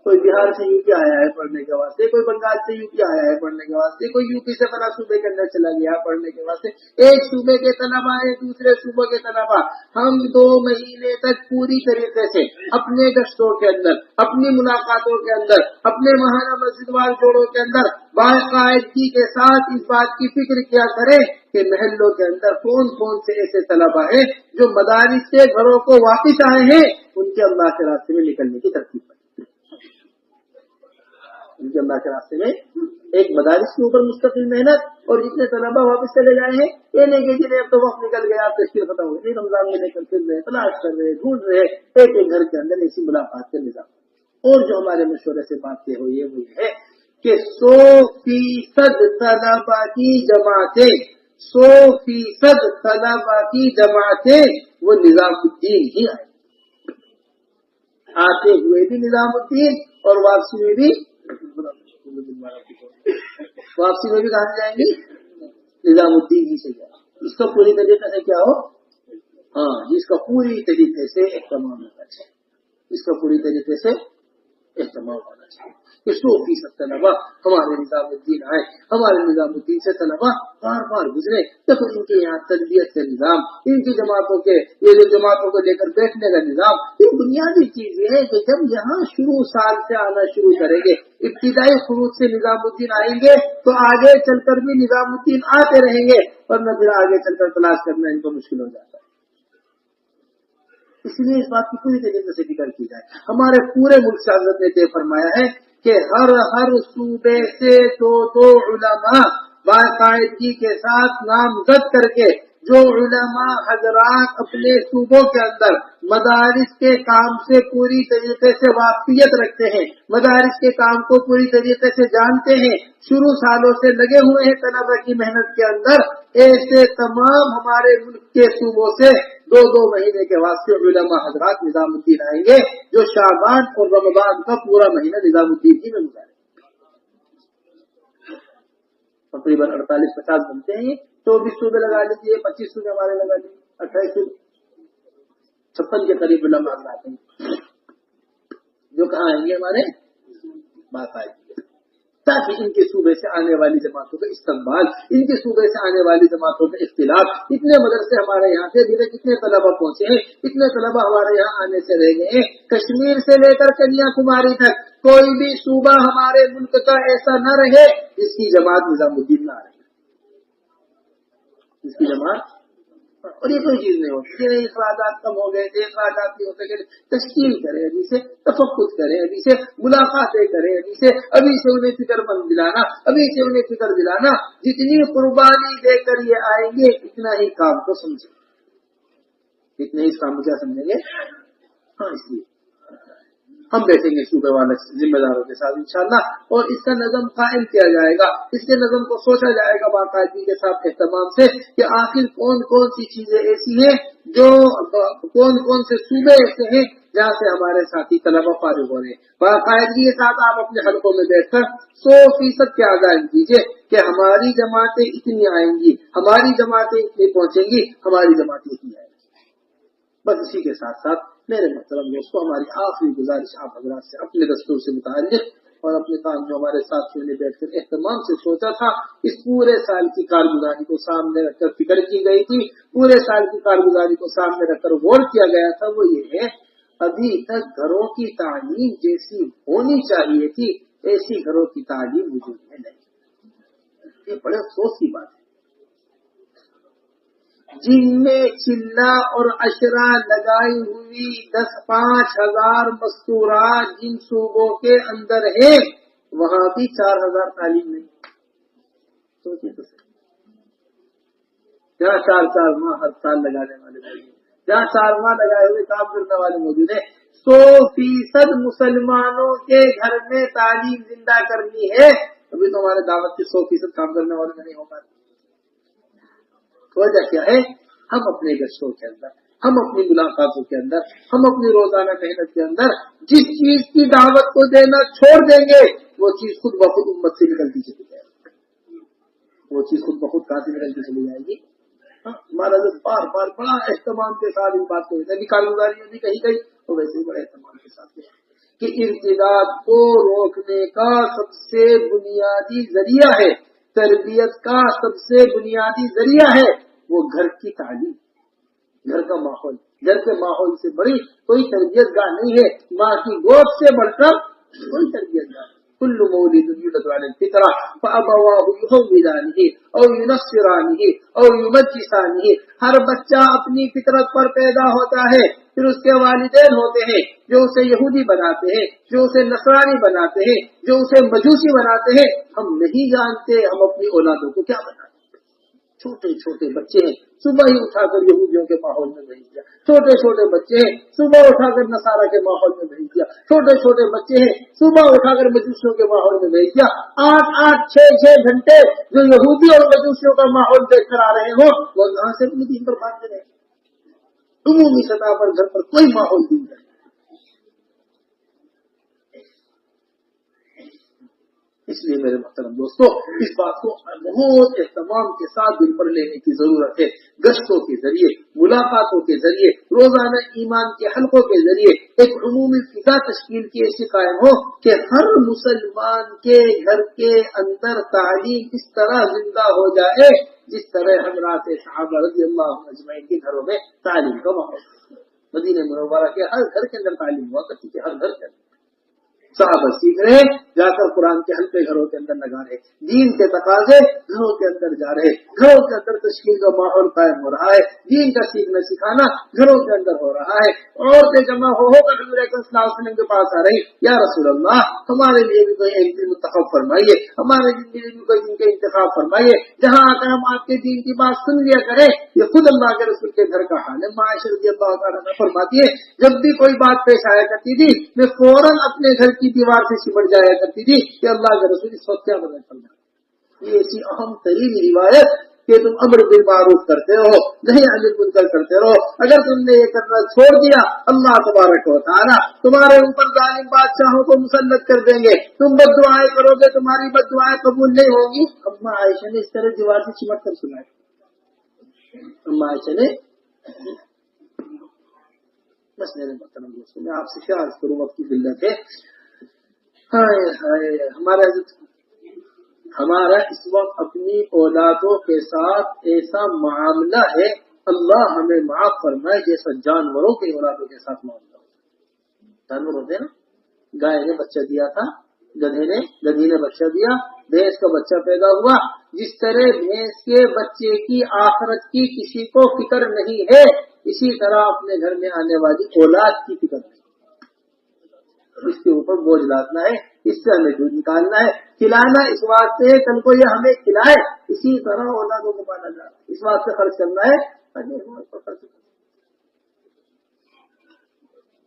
کوئی بہار سے یو پی آیا ہے پڑھنے کے واسطے، کوئی بنگال سے یو پی آیا ہے پڑھنے کے واسطے، کوئی یو پی سے فلاں صوبے کے اندر چلا گیا پڑھنے کے واسطے، ایک صوبے کے طلبا ہے دوسرے صوبوں کے طلبا، ہم 2 مہینے تک پوری طریقے سے اپنے گشتوں کے اندر، اپنی ملاقاتوں کے اندر، اپنے ماہانہ مسجد وال جوڑوں کے اندر باقاعدگی کے ساتھ اس بات کی فکر کیا کریں کہ محلوں کے اندر کون کون سے ایسے طلبا ہیں جو مدارس سے گھروں کو واپس آئے ہیں، ان کے اللہ کے راستے میں نکلنے کی ترتیب پر، ان کے اللہ کے راستے میں ایک مدارس کے اوپر مستقل محنت، اور جتنے طلبا واپس چلے جائے ہیں یہ نہیں کہ جنہیں اب تو وقت نکل گیا، آپ تشکیل ختم ہو گئی، رمضان میں لے کر پھر رہے، تلاش کر رہے، ڈھونڈ رہے ایک ایک گھر کے اندر ایسی ملاقات کا نظام۔ اور جو ہمارے مشورے سے بات یہ ہوئی ہے وہ یہ ہے کہ 100% طلبا کی جماعتیں، 100% طلبا کی جماعتیں وہ نظام الدین ہی آئے، آتے ہوئے بھی نظام الدین اور واپسی میں بھی کہاں جائیں گی؟ نظام الدین ہی سے جائے۔ اس کا پوری طریقے سے کیا ہو؟ ہاں، اس کا پوری طریقے سے اہتمام ہونا چاہیے، اس کا پوری طریقے سے اہتمام ہونا چاہیے کہ 100% طلبا ہمارے نظام الدین آئے، ہمارے نظام الدین سے طلبا بار بار گزرے، دیکھو ان کے یہاں تربیت کا نظام، ان کی جماعتوں کے یہ جو جماعتوں کو لے کر بیٹھنے کا نظام، یہ بنیادی چیزیں ہیں کہ جب یہاں شروع سال سے آنا شروع کریں گے، ابتدائی خروج سے نظام الدین آئیں گے تو آگے چل کر بھی نظام الدین آتے رہیں گے، ورنہ پھر آگے چل کر تلاش کرنا ان کو مشکل ہو جاتا ہے۔ اس لیے اس بات کی پوری طریقے سے فکر کی جائے۔ ہمارے پورے ملک سے حضرت نے طے فرمایا ہے کہ ہر صوبے سے 2 علماء باقاعدگی کے ساتھ نامزد کر کے، جو علماء حضرات اپنے صوبوں کے اندر مدارس کے کام سے پوری طریقے سے واقفیت رکھتے ہیں، مدارس کے کام کو پوری طریقے سے جانتے ہیں، شروع سالوں سے لگے ہوئے ہیں طلبہ کی محنت کے اندر، ایسے تمام ہمارے ملک کے صوبوں سے 2 مہینے کے واسطے علماء حضرات نظام الدین آئیں گے، جو شعبان اور رمضان کا پورا مہینہ نظام الدین ہی میں گزارے، تقریباً 48-50 بنتے ہیں، 24 صوبے لگا لیجیے، 25 صوبے ہمارے لگا لیجیے، 28 صوبے، 56 کے قریب علماء آتے ہیں جو کہاں آئیں گے ہمارے بات آئے گی، تاکہ ان کے صوبے سے آنے والی جماعتوں کا استقبال، ان کے صوبے سے آنے والی جماعتوں کا اختلاف، اتنے مدرسے ہمارے یہاں سے ابھی تک کتنے طلبا پہنچے ہیں، اتنے طلبا ہمارے یہاں آنے سے رہ گئے ہیں، کشمیر سے لے کر کنیا کماری تک کوئی بھی صوبہ ہمارے ملک کا ایسا نہ رہے جس کی جماعت نظام الدین نہ رہے، جس کی جماعت، اور یہ کوئی چیز نہیں ہوتی، اخراجات کم ہو گئے تھے، اخراجات نہیں ہو سکے، تشکیل کریں ابھی سے، تفقد کریں ابھی سے، ملاقاتیں کریں ابھی سے انہیں فکر مند دلانا، ابھی سے انہیں فکر دلانا، جتنی قربانی دے کر یہ آئیں گے اتنا ہی کام کو سمجھیں، اتنے ہی اس کام کو کیا سمجھیں گے؟ ہاں، اس لیے ہم بیٹھیں گے صوبے والے ذمہ داروں کے ساتھ انشاءاللہ، اور اس کا نظم قائم کیا جائے گا، اس کے نظم کو سوچا جائے گا باقاعدگی کے ساتھ اہتمام سے کہ آخر کون کون سی چیزیں ایسی ہیں، جو کون کون سے صوبے ایسے ہیں جہاں سے ہمارے ساتھی طلبا فارغ ہو رہے ہیں۔ باقاعدگی کے ساتھ آپ اپنے حلقوں میں بیٹھ کر 100% کے آگاہ دیجیے کہ ہماری جماعتیں اتنی آئیں گی، ہماری جماعتیں اتنی پہنچیں گی، ہماری جماعتیں اتنی آئیں گی۔ بس اسی کے ساتھ ساتھ میرے محترم دوستوں، ہماری آخری گزارش آپ حضرات سے اپنے دستور سے متعلق اور اپنے کام جو ہمارے ساتھیوں نے بیٹھ کر اہتمام سے سوچا تھا، اس پورے سال کی کارگزاری کو سامنے رکھ کر فکر کی گئی تھی، پورے سال کی کارگزاری کو سامنے رکھ کر غور کیا گیا تھا، وہ یہ ہے ابھی تک گھروں کی تعلیم جیسی ہونی چاہیے تھی ایسی گھروں کی تعلیم وجود میں نہیں۔ یہ بڑے افسوس کی بات ہے، جن میں چلہ اور اشرا لگائی ہوئی 5,000 مستورات جن صوبوں کے اندر ہیں وہاں بھی 4,000 تعلیم نہیں۔ سوچیے تو صحیح، جہاں 4 ماہ ہر سال لگانے والے موجود ہیں، جہاں 4 ماہ لگائے ہوئے کام کرنے والے موجود ہیں، 100% مسلمانوں کے گھر میں تعلیم زندہ کرنی ہے، ابھی تو ہمارے دعوت کے 100% کام کرنے والے میں نہیں ہو پاتے۔ وجہ کیا ہے؟ ہم اپنے گشتوں کے اندر، ہم اپنی ملاقاتوں کے اندر، ہم اپنی روزانہ محنت کے اندر جس چیز کی دعوت کو دینا چھوڑ دیں گے وہ چیز خود بخود امت سے نکلتی چلی جائے گی، وہ چیز خود بخود کہاں سے نکلتی چلی جائے گی۔ ہمارا جو بار بار بڑا اہتمام کے ساتھ اس بات کو کارگزاری بھی کہیں گئی تو ویسے ہی بڑے اہتمام کے ساتھ کہ ارتداد کو روکنے کا سب سے بنیادی ذریعہ ہے، تربیت کا سب سے بنیادی ذریعہ ہے وہ گھر کی تعلیم، گھر کا ماحول۔ گھر کے ماحول سے بڑی کوئی تربیت گاہ نہیں ہے، ماں کی گود سے بڑھ کر کوئی تربیت گاہ۔ کل مولود یولد علی الفطرہ فابواہ یحودانہ او ینصرانہ او یمجسانہ، ہر بچہ اپنی فطرت پر پیدا ہوتا ہے، پھر اس کے والدین ہوتے ہیں جو اسے یہودی بناتے ہیں، جو اسے نصرانی بناتے ہیں، جو اسے مجوسی بناتے ہیں۔ ہم نہیں جانتے ہم اپنی اولادوں کو کیا بناتے ہیں۔ چھوٹے چھوٹے بچے ہیں، صبح ہی اٹھا کر یہودیوں کے ماحول میں بھیج دیا، چھوٹے چھوٹے بچے ہیں صبح اٹھا کر نصارہ کے ماحول میں بھیج دیا، چھوٹے چھوٹے بچے ہیں صبح اٹھا کر مجوسیوں کے ماحول میں بھیج دیا۔ 8-8 6 گھنٹے جو یہودی اور مجوسیوں کا ماحول دیکھ کر آ رہے ہوں وہ کہاں سے اپنی دین پر بات کریں۔ عمومی سطح پر گھر پر کوئی ماحول دین کرے۔ اس لیے میرے محترم دوستو، اس بات کو بہت اہتمام کے ساتھ دل پر لینے کی ضرورت ہے۔ گشتوں کے ذریعے، ملاقاتوں کے ذریعے، روزانہ ایمان کے حلقوں کے ذریعے ایک عمومی فضا تشکیل کی ایسی قائم ہو کہ ہر مسلمان کے گھر کے اندر تعلیم اس طرح زندہ ہو جائے جس طرح حضرات صحابہ رضی اللہ عنہم اجمعین کے گھروں میں تعلیم کا ماحول۔ مدینہ منورہ کے ہر گھر کے اندر تعلیم ہوا کرتی تھی، ہر گھر کے اندر صحابہ سیکھ رہے، جا کر قرآن کے حلقے گھروں کے اندر لگا رہے، دین کے تقاضے گھروں کے اندر جا رہے، گھروں کے اندر تشکیل کا ماحول قائم ہو رہا ہے، دین کا سیکھنا سکھانا گھروں کے اندر ہو رہا ہے۔ عورتیں جمع ہو کر حضور اکرم صلی اللہ علیہ وسلم کے پاس آ رہی، یا رسول اللہ ہمارے لیے بھی کوئی ایک دن منتخب فرمائیے، ہمارے لیے بھی کوئی دن کا انتخاب فرمائیے جہاں آ کر ہم آپ کے دین کی بات سن لیا کریں۔ یہ خود اللہ کے رسول کے گھر کا حال ہے۔ عائشہ رضی اللہ تعالیٰ عنہا فرماتی ہے جب بھی کوئی بات پیش آیا کرتی تھی میں فوراً اپنے گھر کی دیوار سے چمٹ جایا کرتی تھی کہ اللہ کے رسول اس وقت کیا بدل چل رہا ہے۔ یہ ایسی اہم ترین روایت کہ تم امر بالمعروف کرتے رہو، نہیں عن المنکر کرتے رہو، اگر تم نے یہ کرنا چھوڑ دیا اللہ تبارک و تعالیٰ تمہارے اوپر ظالم بادشاہوں کو مسلط کر دیں گے، تم بد دعائیں کرو گے تمہاری بد دعائیں قبول نہیں ہوں گی۔ اما عائشہ نے اس طرح دیوار سے چمٹ کر سنایا۔ اما عائشہ نے بس میرے محترم دوستوں میں آپ سے کیا عرض کروں، وقت کی قلت ہے۔ ہمارا اس وقت اپنی اولادوں کے ساتھ ایسا معاملہ ہے، اللہ ہمیں معاف فرمائے، جیسا جانوروں کے اولادوں کے ساتھ معاملہ ہوتا ہے۔ جانور ہوتے ہیں نا، گائے نے بچہ دیا تھا، گدھی نے بچہ دیا، بھینس کا بچہ پیدا ہوا، جس طرح بھینس کے بچے کی آخرت کی کسی کو فکر نہیں ہے، اسی طرح اپنے گھر میں آنے والی اولاد کی فکر نہیں، اس کے اوپر بوجھ لادنا ہے، اس سے ہمیں دودھ نکالنا ہے، کھلانا اس واسطے ہے کل کو یہ ہمیں کھلائے، اسی طرح اولادوں کو پالا جائے، اس واسطے خرچ کرنا ہے۔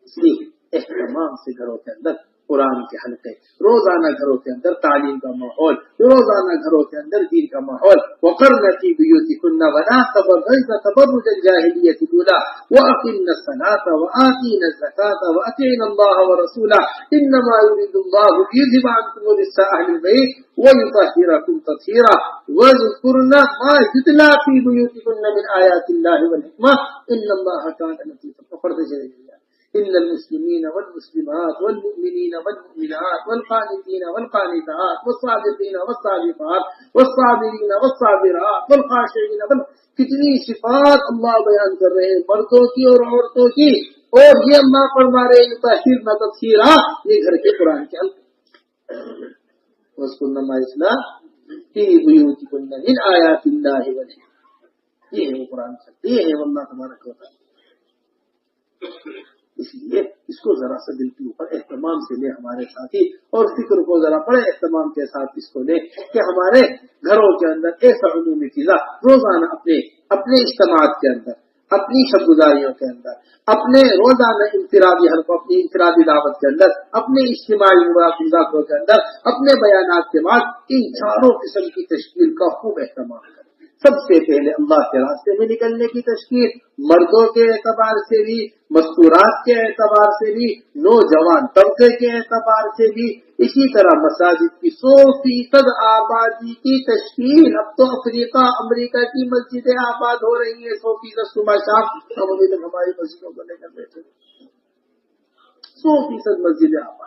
اس لیے اہتمام سے گھروں کے اندر قرآن کے حلقے، روزانہ گھروں کے اندر تعلیم کا ماحول، روزانہ گھروں کے اندر دین کا ماحول۔ وَقَرْنَ فِي بُيُوتِكُنَّ وَلَا تَبَرَّجْنَ تَبَرُّجَ الْجَاهِلِيَّةِ الْأُولَىٰ وَأَقِمْنَ الصَّلَاةَ وَآتِينَ الزَّكَاةَ وَأَطِعْنَ اللَّهَ وَرَسُولَهُ إِنَّمَا يُرِيدُ اللَّهُ لِيُذْهِبَ عَنكُمُ الرِّجْسَ أَهْلَ الْبَيْتِ وَيُطَهِّرَكُمْ تَطْهِيرًا وَاذْكُرْنَ مَا يُتْلَىٰ فِي بُيُوتِكُنَّ مِنْ آيَاتِ اللَّهِ وَالْحِكْمَةِ إِنَّ اللَّهَ كَانَ لَطِيفًا إن المسلمين والمسلمات والمؤمنين والمؤمنات والقانتين والقانتات والصادقين والصادقات والصابرين والصابرات والخاشعين کتنی صفات اللہ بیان کر رہے ہیں مردوں کی اور عورتوں کی، اور یہ اللہ فرما رہے ہیں تطہیرنا تطہیرا، یہ گھر کے قرآن کے الفاظ۔ وَاذْكُرْنَ مَا يُتْلَىٰ فِي بُيُوتِكُنَّ مِنْ آيَاتِ اللَّهِ وَالْحِكْمَةِ، یہ ہے قرآن سے، یہ ہے اللہ تبارک و تعالیٰ۔ اس لیے اس کو ذرا سا دل کے اوپر اہتمام سے لے ہمارے ساتھی، اور فکر کو ذرا بڑے اہتمام کے ساتھ اس کو لے کہ ہمارے گھروں کے اندر ایسا عمومی فضا روزانہ اپنے اجتماعات کے اندر، اپنی شب گزاریوں کے اندر، اپنے روزانہ انفرادی حلقوں، اپنی انفرادی دعوت کے اندر، اپنے اجتماعی مذاکروں کے اندر، اپنے بیانات کے بعد ان چاروں قسم کی تشکیل کا خوب اہتمام کریں۔ سب سے پہلے اللہ کے راستے میں نکلنے کی تشکیل، مردوں کے اعتبار سے بھی، مستورات کے اعتبار سے بھی، نوجوان طبقے کے اعتبار سے بھی، اسی طرح مساجد کی 100% آبادی کی تشکیل۔ اب تو افریقہ امریکہ کی مسجدیں آباد ہو رہی ہیں 100% صبح شام، ہم ابھی تک ہماری مسجدوں کو لے کر بیٹھے 100% مسجدیں آباد۔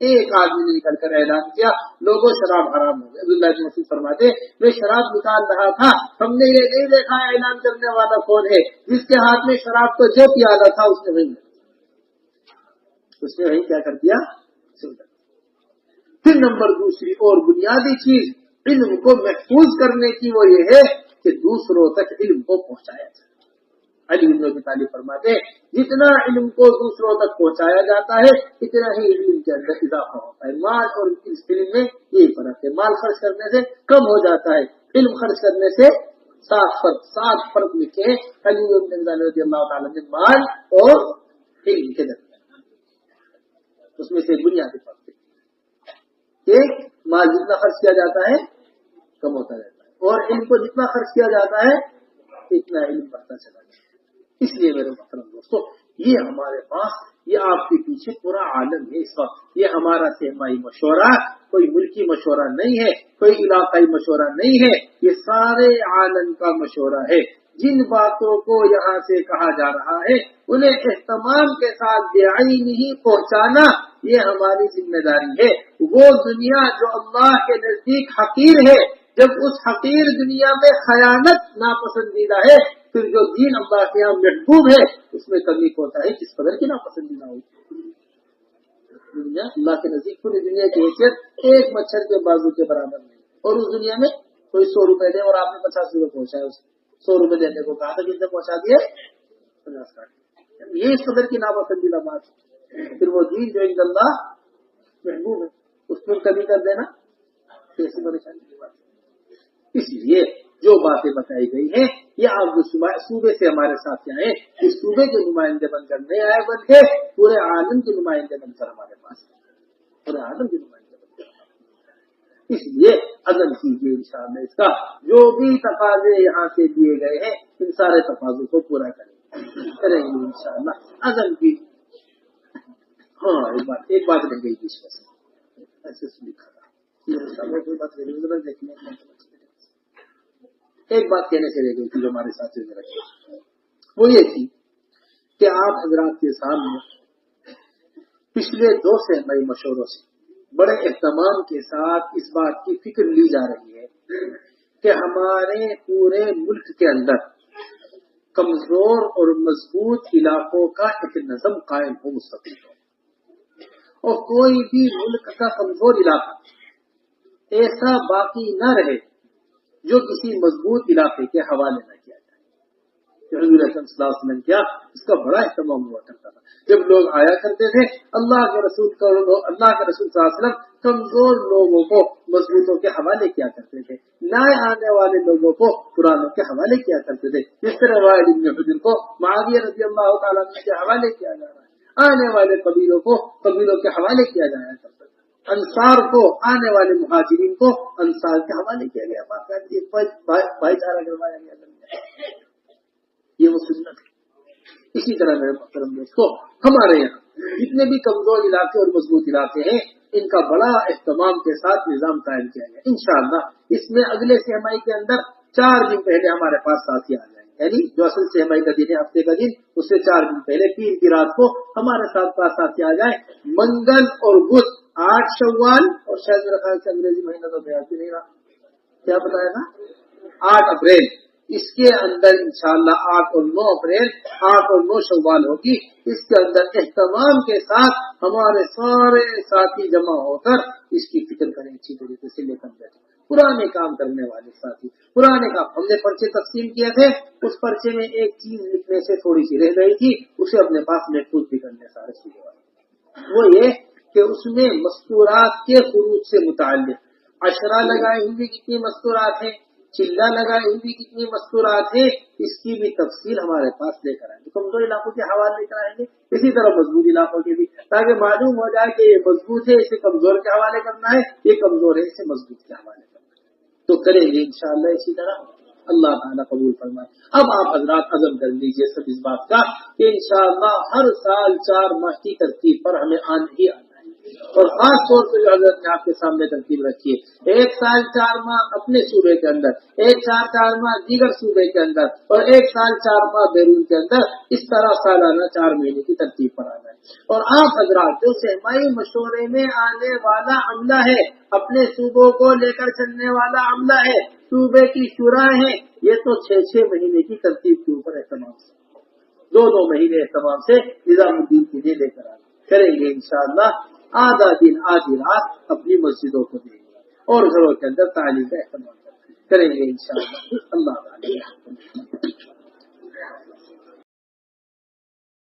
ایک آدمی نے نکل کر اعلان کیا لوگوں شراب حرام ہو گئی. عبداللہ بن مسعود فرماتے میں شراب نکال رہا تھا, ہم نے یہ نہیں دیکھا اعلان کرنے والا کون ہے, جس کے ہاتھ میں شراب کو جو پیالہ تھا اس نے وہی کیا کر دیا. پھر نمبر دوسری اور بنیادی چیز علم کو محفوظ کرنے کی وہ یہ ہے کہ دوسروں تک علم کو پہنچایا جائے. علی بن ابی طالب فرماتے جتنا علم کو دوسروں تک پہنچایا جاتا ہے اتنا ہی علم کے اندر اضافہ ہوتا ہے. مال اور اس علم میں یہی فرق ہے, مال خرچ کرنے سے کم ہو جاتا ہے, علم خرچ کرنے سے 7 فرق لکھے ہیں علی بن ابی طالب رضی اللہ تعالیٰ نے مال اور علم کے درمیان. اس میں سے بنیادی فرق ہے ایک مال جتنا خرچ کیا جاتا ہے کم ہوتا رہتا ہے, اور علم کو جتنا خرچ کیا جاتا ہے اتنا علم بڑھتا چلا جاتا ہے. اس لیے میرے محترم دوستو یہ ہمارے پاس یہ آپ کے پیچھے پورا عالم ہے اس وقت. یہ ہمارا سہمائی مشورہ کوئی ملکی مشورہ نہیں ہے, کوئی علاقائی مشورہ نہیں ہے, یہ سارے عالم کا مشورہ ہے. جن باتوں کو یہاں سے کہا جا رہا ہے انہیں اہتمام کے ساتھ بعین ہی پہنچانا یہ ہماری ذمہ داری ہے. وہ دنیا جو اللہ کے نزدیک حقیر ہے, جب اس حقیر دنیا میں خیانت ناپسندیدہ ہے, پھر جو دین اللہ کے یہاں محبوب ہے اس میں کمی ہوتا ہے کس قدر کی ناپسندیدہ ہوگی. دنیا اللہ کے نزدیک پوری دنیا کی حیثیت ایک مچھر کے بازو کے برابر نہیں, اور اس دنیا میں کوئی 100 روپے دے اور آپ نے 50 روپے پہنچائے, اسے 100 روپے دینے کو کہا تھا کتنے پہنچا دیے 50 کا. یہ اس قدر کی ناپسندیدہ بات ہے. پھر وہ دین جو عند اللہ محبوب ہے اس میں کمی کر دینا کیسی پریشانی کی بات ہے. اس لیے جو باتیں بتائی گئی ہیں یہ آپ جو صوبے سے ہمارے ساتھ آئے اس صوبے کے نمائندے بن کر نہیں آئے بلکہ پورے عالم کے نمائندے بن کر ہمارے پاس پورے عالم کے نمائندے بن کر. اس لیے عزم کیجیے انشاءاللہ اس کا جو بھی تقاضے یہاں سے دیے گئے ہیں ان سارے تقاضوں کو پورا کریں گے انشاءاللہ. عزم کی ہاں ایک بات رہ گئی اس میں سے ایسے لکھا تھا کوئی بات دیکھنے ایک بات کہنے سے رہ گئی تھی جو ہمارے ساتھ رکھی, وہ یہ تھی کہ آپ حضرات کے سامنے پچھلے 2 سہمائی مشوروں سے بڑے اہتمام کے ساتھ اس بات کی فکر لی جا رہی ہے کہ ہمارے پورے ملک کے اندر کمزور اور مضبوط علاقوں کا ایک نظم قائم ہو, مستقل ہو, اور کوئی بھی ملک کا کمزور علاقہ ایسا باقی نہ رہے جو کسی مضبوط علاقے کے حوالے نہ کیا جائے. حضور اکرم صلی اللہ علیہ وسلم کیا اس کا بڑا اہتمام ہوا کرتا تھا. جب لوگ آیا کرتے تھے اللہ کے رسول صلی اللہ علیہ وسلم کمزور لوگوں کو مضبوطوں کے حوالے کیا کرتے تھے, نئے آنے والے لوگوں کو پرانوں کے حوالے کیا کرتے تھے. جس طرح وائل بن حجر کو معاویہ رضی اللہ تعالیٰ عنہ کے حوالے کیا جا رہا ہے, آنے والے قبیلوں کو قبیلوں کے حوالے کیا جایا کرتا تھا, انصار کو آنے والے مہاجرین کو انصار کے حوالے کیا گیا, بھائی چارہ کروایا گیا. یہ وہ سنت ہے. اسی طرح میرے محترم دوستو ہمارے یہاں جتنے بھی کمزور علاقے اور مضبوط علاقے ہیں ان کا بڑا اہتمام کے ساتھ نظام قائم کیا گیا. انشاءاللہ اس میں اگلے سہمائی کے اندر 4 دن پہلے ہمارے پاس ساتھی آ جائیں گے, یعنی جو اصل سہمائی کا دن ہے ہفتے کا دن اس سے 4 دن پہلے 3 کی رات کو ہمارے پاس ساتھی آ جائیں. منگل اور بدھ 8 شوال اور شاید میرا خیال سے انگریزی مہینہ تو بیاتی نہیں رہا, کیا بتایا تھا 8 اپریل. اس کے اندر انشاءاللہ 8 اور 9 اپریل 8 اور 9 شوال ہوگی. اس کے اندر اہتمام کے ساتھ ہمارے سارے ساتھی جمع ہو کر اس کی فکر کریں اچھی طریقے سے لے کر بیٹھے. پرانے کام کرنے والے ساتھی پرانے کام ہم نے پرچے تقسیم کیے تھے, اس پرچے میں ایک چیز لکھنے سے تھوڑی سی رہ گئی تھی, اسے اپنے پاس محفوظ بھی کرنے سارے سیدھے والے. وہ یہ کہ اس میں مستورات کے خروج سے متعلق اشرا لگائے ہوئی کتنی مستورات ہیں, چلا لگائے ہوئی کتنی مستورات ہیں, اس کی بھی تفصیل ہمارے پاس لے کر آئیں گے. کمزور علاقوں کے حوالے لے کر آئیں گے, اسی طرح مضبوط علاقوں کے بھی, تاکہ معلوم ہو جائے کہ یہ مضبوط ہے اسے کمزور کے حوالے کرنا ہے, یہ کمزور ہے اسے مضبوط کے حوالے کرنا ہے. تو کریں گے انشاءاللہ اسی طرح. اللہ تعالیٰ قبول فرمائے. اب آپ حضرات عزم کر لیجئے سب اس بات کا کہ انشاءاللہ ہر سال 4 ماہ کی ترتیب پر ہمیں آنا ہی آنا ہے. اور خاص طور پہ جو حضرت نے آپ کے سامنے ترتیب رکھی ہے 1 سال 4 ماہ اپنے صوبے کے اندر، 1 سال 4 ماہ دیگر صوبے کے اندر، اور 1 سال 4 ماہ بیرون کے اندر، اس طرح سالانہ 4 مہینے کی ترتیب پر آنا ہے۔ اور آپ حضرات جو سہمائی مشورے میں آنے والا عملہ ہے، اپنے صوبوں کو لے کر چلنے والا عملہ ہے، صوبے کی شورا ہے، یہ تو 6 مہینے کی ترتیب کے اوپر اہتمام سے 2 مہینے اہتمام سے نظام الدین کے لیے لے کر آنا کریں گے انشاءاللہ۔ آدھا دن آدھی رات اپنی مسجدوں کو دیں گے اور گھروں کے اندر تعلیم کا اہتمام کریں گے انشاءاللہ۔ اللہ تعالی